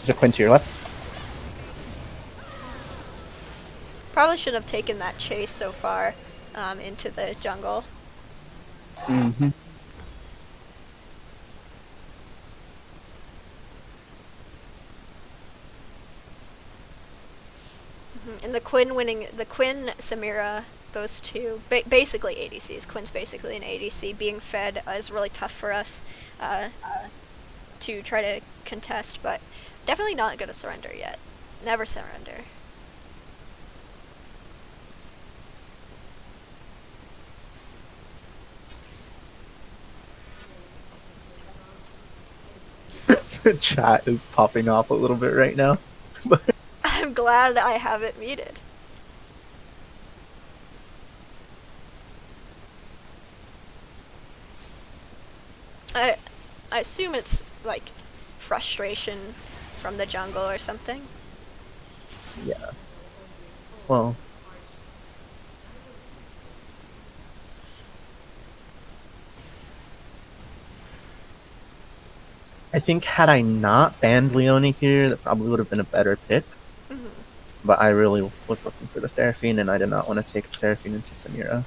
Is it Quinn to your left? Probably shouldn't have taken that chase so far into the jungle. Mm-hmm. And the Quinn Samira, those two, basically ADCs. Quinn's basically an ADC. Being fed is really tough for us to try to contest, but definitely not gonna surrender yet. Never surrender. Chat is popping off a little bit right now. I'm glad I have it muted. I assume it's like frustration from the jungle or something. Yeah. Well. I think had I not banned Leone here, that probably would have been a better pick. Mm-hmm. But I really was looking for the Seraphine, and I did not want to take the Seraphine into Samira.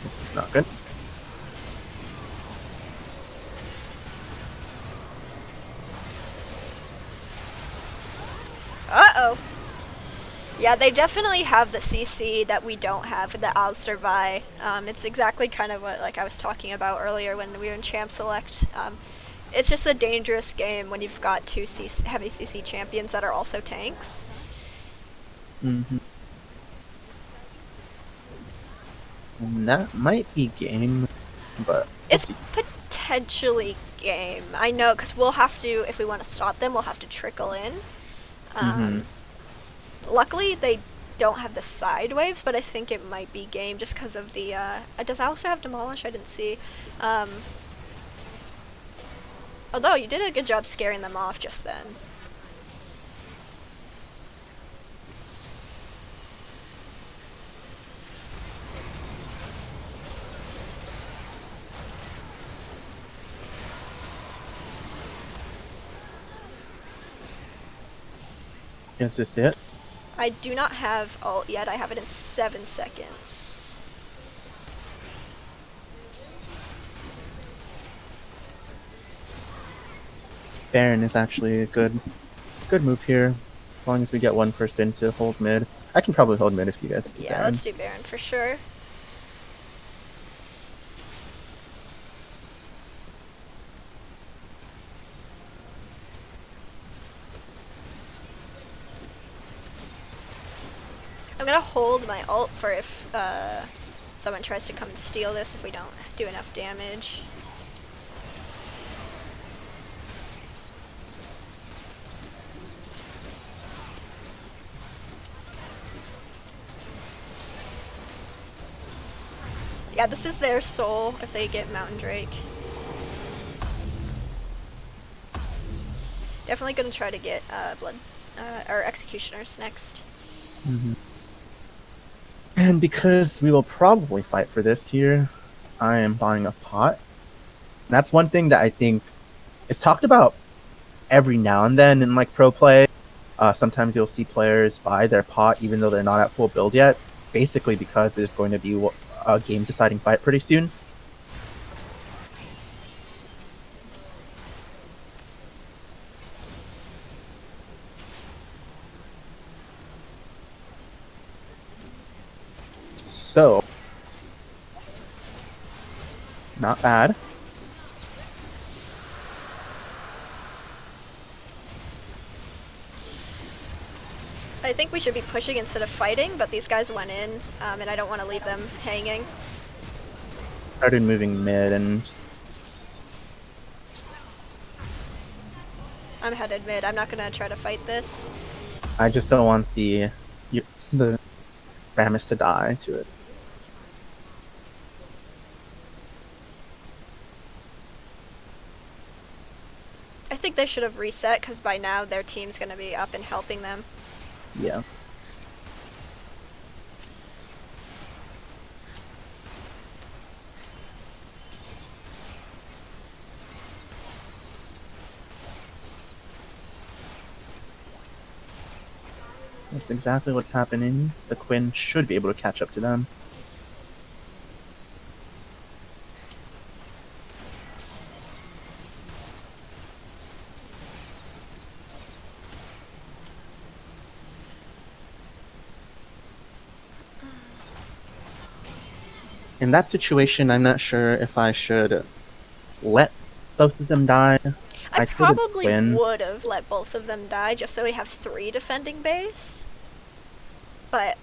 This is not good. Uh-oh. Yeah, they definitely have the CC that we don't have with the Alistair Vi. It's exactly kind of what like I was talking about earlier when we were in Champ Select. It's just a dangerous game when you've got two heavy CC champions that are also tanks. Mm-hmm. And that might be game, but we'll It's see. potentially game. I know, because we'll have to, if we want to stop them, we'll have to trickle in. Mm-hmm. Luckily, they don't have the side waves, but I think it might be game just because of the, does Alistar have Demolish? I didn't see. Although, you did a good job scaring them off just then. Is this it? I do not have ult yet. I have it in 7 seconds. Baron is actually a good move here. As long as we get one person to hold mid. I can probably hold mid if you guys do Yeah, Baron. let's do Baron for sure. I'm gonna hold my ult for if someone tries to come and steal this if we don't do enough damage. Yeah, this is their soul if they get Mountain Drake. Definitely gonna try to get or Executioners next. Mm-hmm. And because we will probably fight for this here, I am buying a pot. And that's one thing that I think is talked about every now and then in like pro play. Sometimes you'll see players buy their pot even though they're not at full build yet, basically because there's going to be a game deciding fight pretty soon. So, not bad. I think we should be pushing instead of fighting, but these guys went in, and I don't want to leave them hanging. Started moving mid, and I'm headed mid. I'm not gonna try to fight this. I just don't want the Rammus to die to it. I think they should have reset, because by now their team's gonna be up and helping them. Yeah. That's exactly what's happening. The Quinn should be able to catch up to them. In that situation, I'm not sure if I should let both of them die. I kill the probably Quinn. would have let both of them die, just so we have 3 defending base. But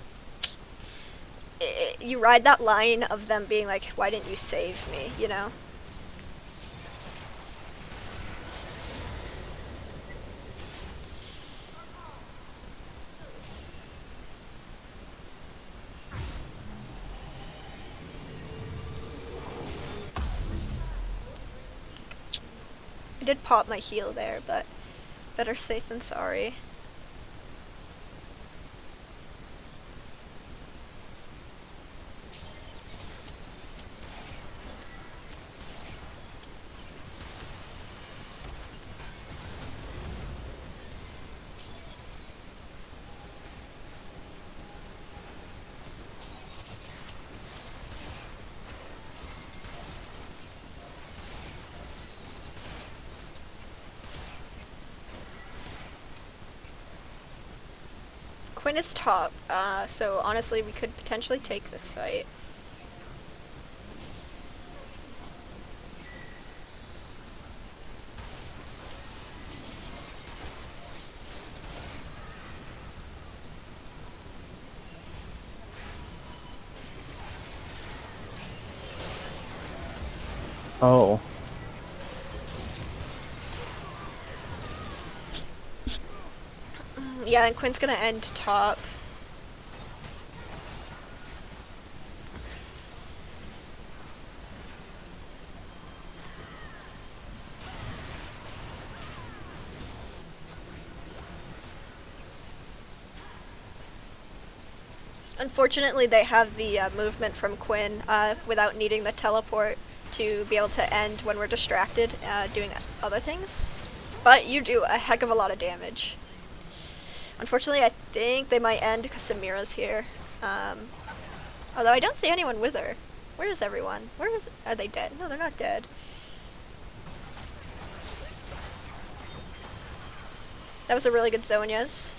you ride that line of them being like, why didn't you save me, you know? I did pop my heal there, but better safe than sorry. Quinn is top, so honestly we could potentially take this fight. Oh. Yeah, and Quinn's gonna end top. Unfortunately, they have the movement from Quinn without needing the teleport to be able to end when we're distracted doing other things. But you do a heck of a lot of damage. Unfortunately, I think they might end because Samira's here. Although I don't see anyone with her. Where is everyone? Are they dead? No, they're not dead. That was a really good Zhonya's.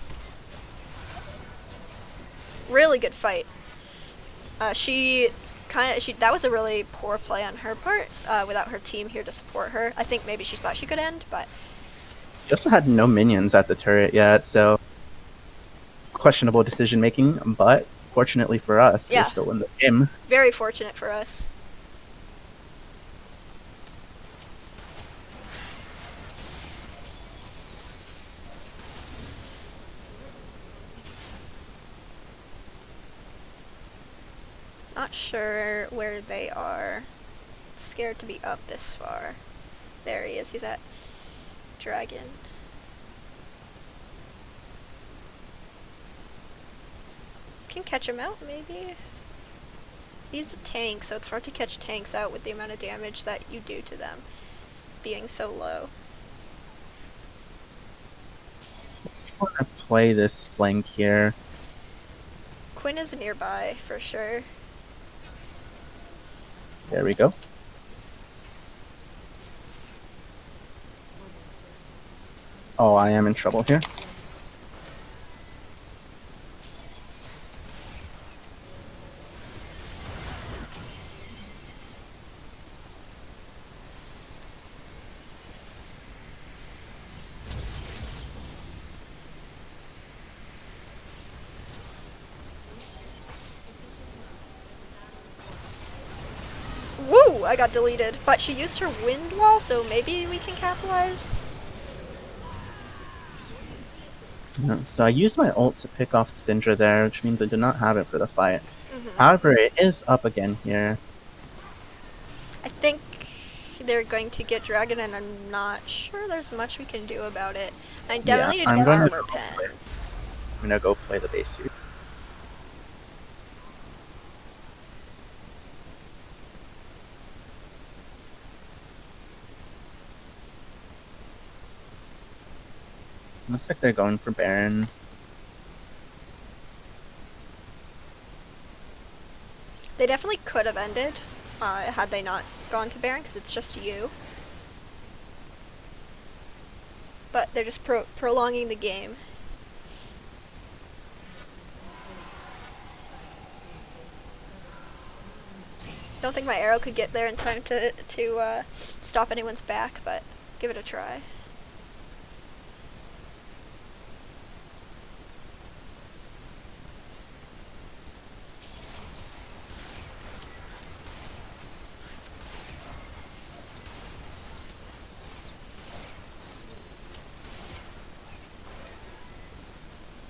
Really good fight. That was a really poor play on her part, without her team here to support her. I think maybe she thought she could end, but... She also had no minions at the turret yet, so... questionable decision making, but fortunately for us, Yeah. we're still in the game. Very fortunate for us. Not sure where they are. Scared to be up this far. There he is. He's at Dragon. Can catch him out, maybe? He's a tank, so it's hard to catch tanks out with the amount of damage that you do to them, being so low. I want to play this flank here. Quinn is nearby, for sure. There we go. Oh, I am in trouble here. Woo! I got deleted. But she used her wind wall, so maybe we can capitalize? No, so I used my ult to pick off Syndra there, which means I did not have it for the fight. Mm-hmm. However, it is up again here. I think they're going to get Dragon, and I'm not sure there's much we can do about it. I definitely need to I'm get going armor to pen. I'm gonna go play the base here. Looks like they're going for Baron. They definitely could have ended had they not gone to Baron, because it's just you. But they're just prolonging the game. Don't think my arrow could get there in time to stop anyone's back, but give it a try.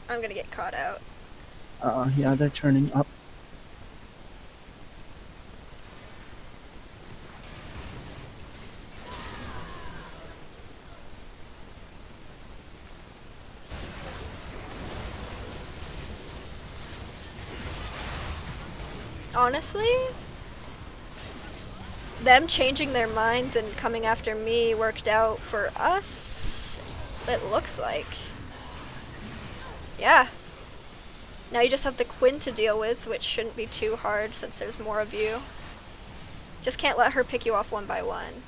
I'm gonna get caught out. Yeah, they're turning up. Honestly, them changing their minds and coming after me worked out for us, it looks like. Yeah. Now you just have the Quinn to deal with, which shouldn't be too hard since there's more of you. Just can't let her pick you off one by one.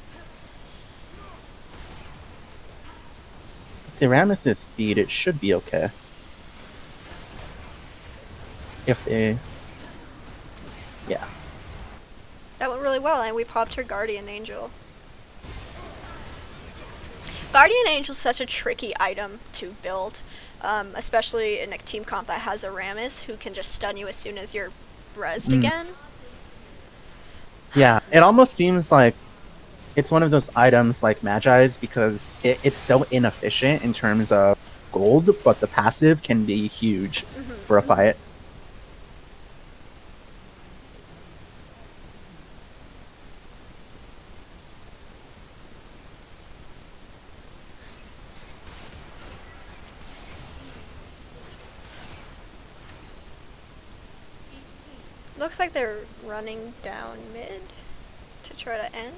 If they Rammus' speed, it should be okay. If they... Yeah. That went really well, and we popped her Guardian Angel. Guardian Angel's such a tricky item to build, especially in a team comp that has a Rammus who can just stun you as soon as you're rezzed again. Yeah, it almost seems like it's one of those items like Magi's because it's so inefficient in terms of gold, but the passive can be huge for a fight. Looks like they're running down mid to try to end.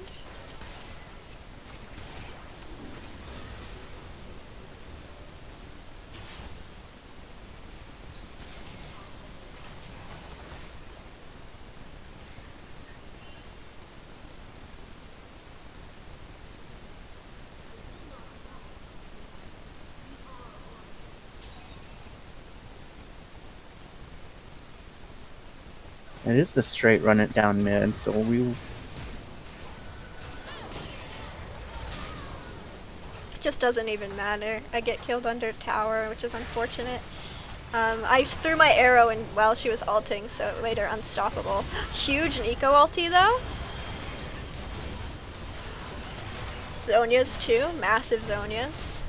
It is a straight run it down mid, so we Just doesn't even matter. I get killed under tower, which is unfortunate. I threw my arrow in while she was ulting, so it made her unstoppable. Huge Nico ulti though. Zonia's too, massive Zonia's.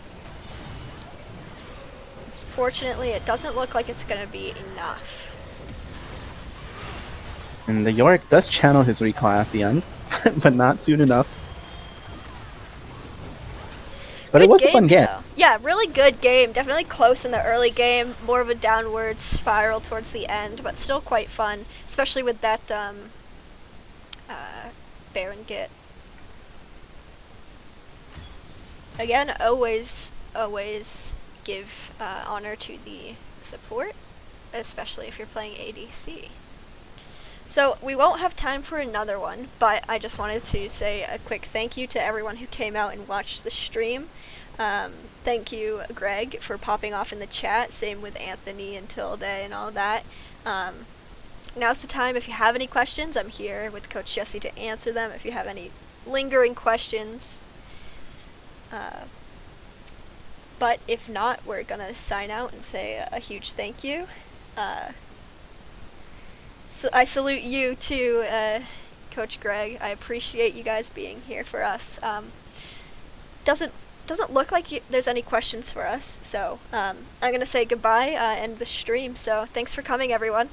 Fortunately, it doesn't look like it's gonna be enough. and the Yorick does channel his recall at the end, but not soon enough. But it was a fun game. Though. Yeah, really good game. Definitely close in the early game. More of a downward spiral towards the end, but still quite fun, especially with that Baron Git. Again, always give honor to the support, especially if you're playing ADC. So we won't have time for another one, but I just wanted to say a quick thank you to everyone who came out and watched the stream. Thank you, Greg, for popping off in the chat. Same with Anthony and Tilde and all that. Now's the time. If you have any questions, I'm here with Coach Jesse to answer them. If you have any lingering questions. But if not, we're going to sign out and say a huge thank you. So I salute you too, Coach Greg. I appreciate you guys being here for us. Doesn't look like there's any questions for us, so I'm gonna say goodbye, end the stream. So thanks for coming, everyone.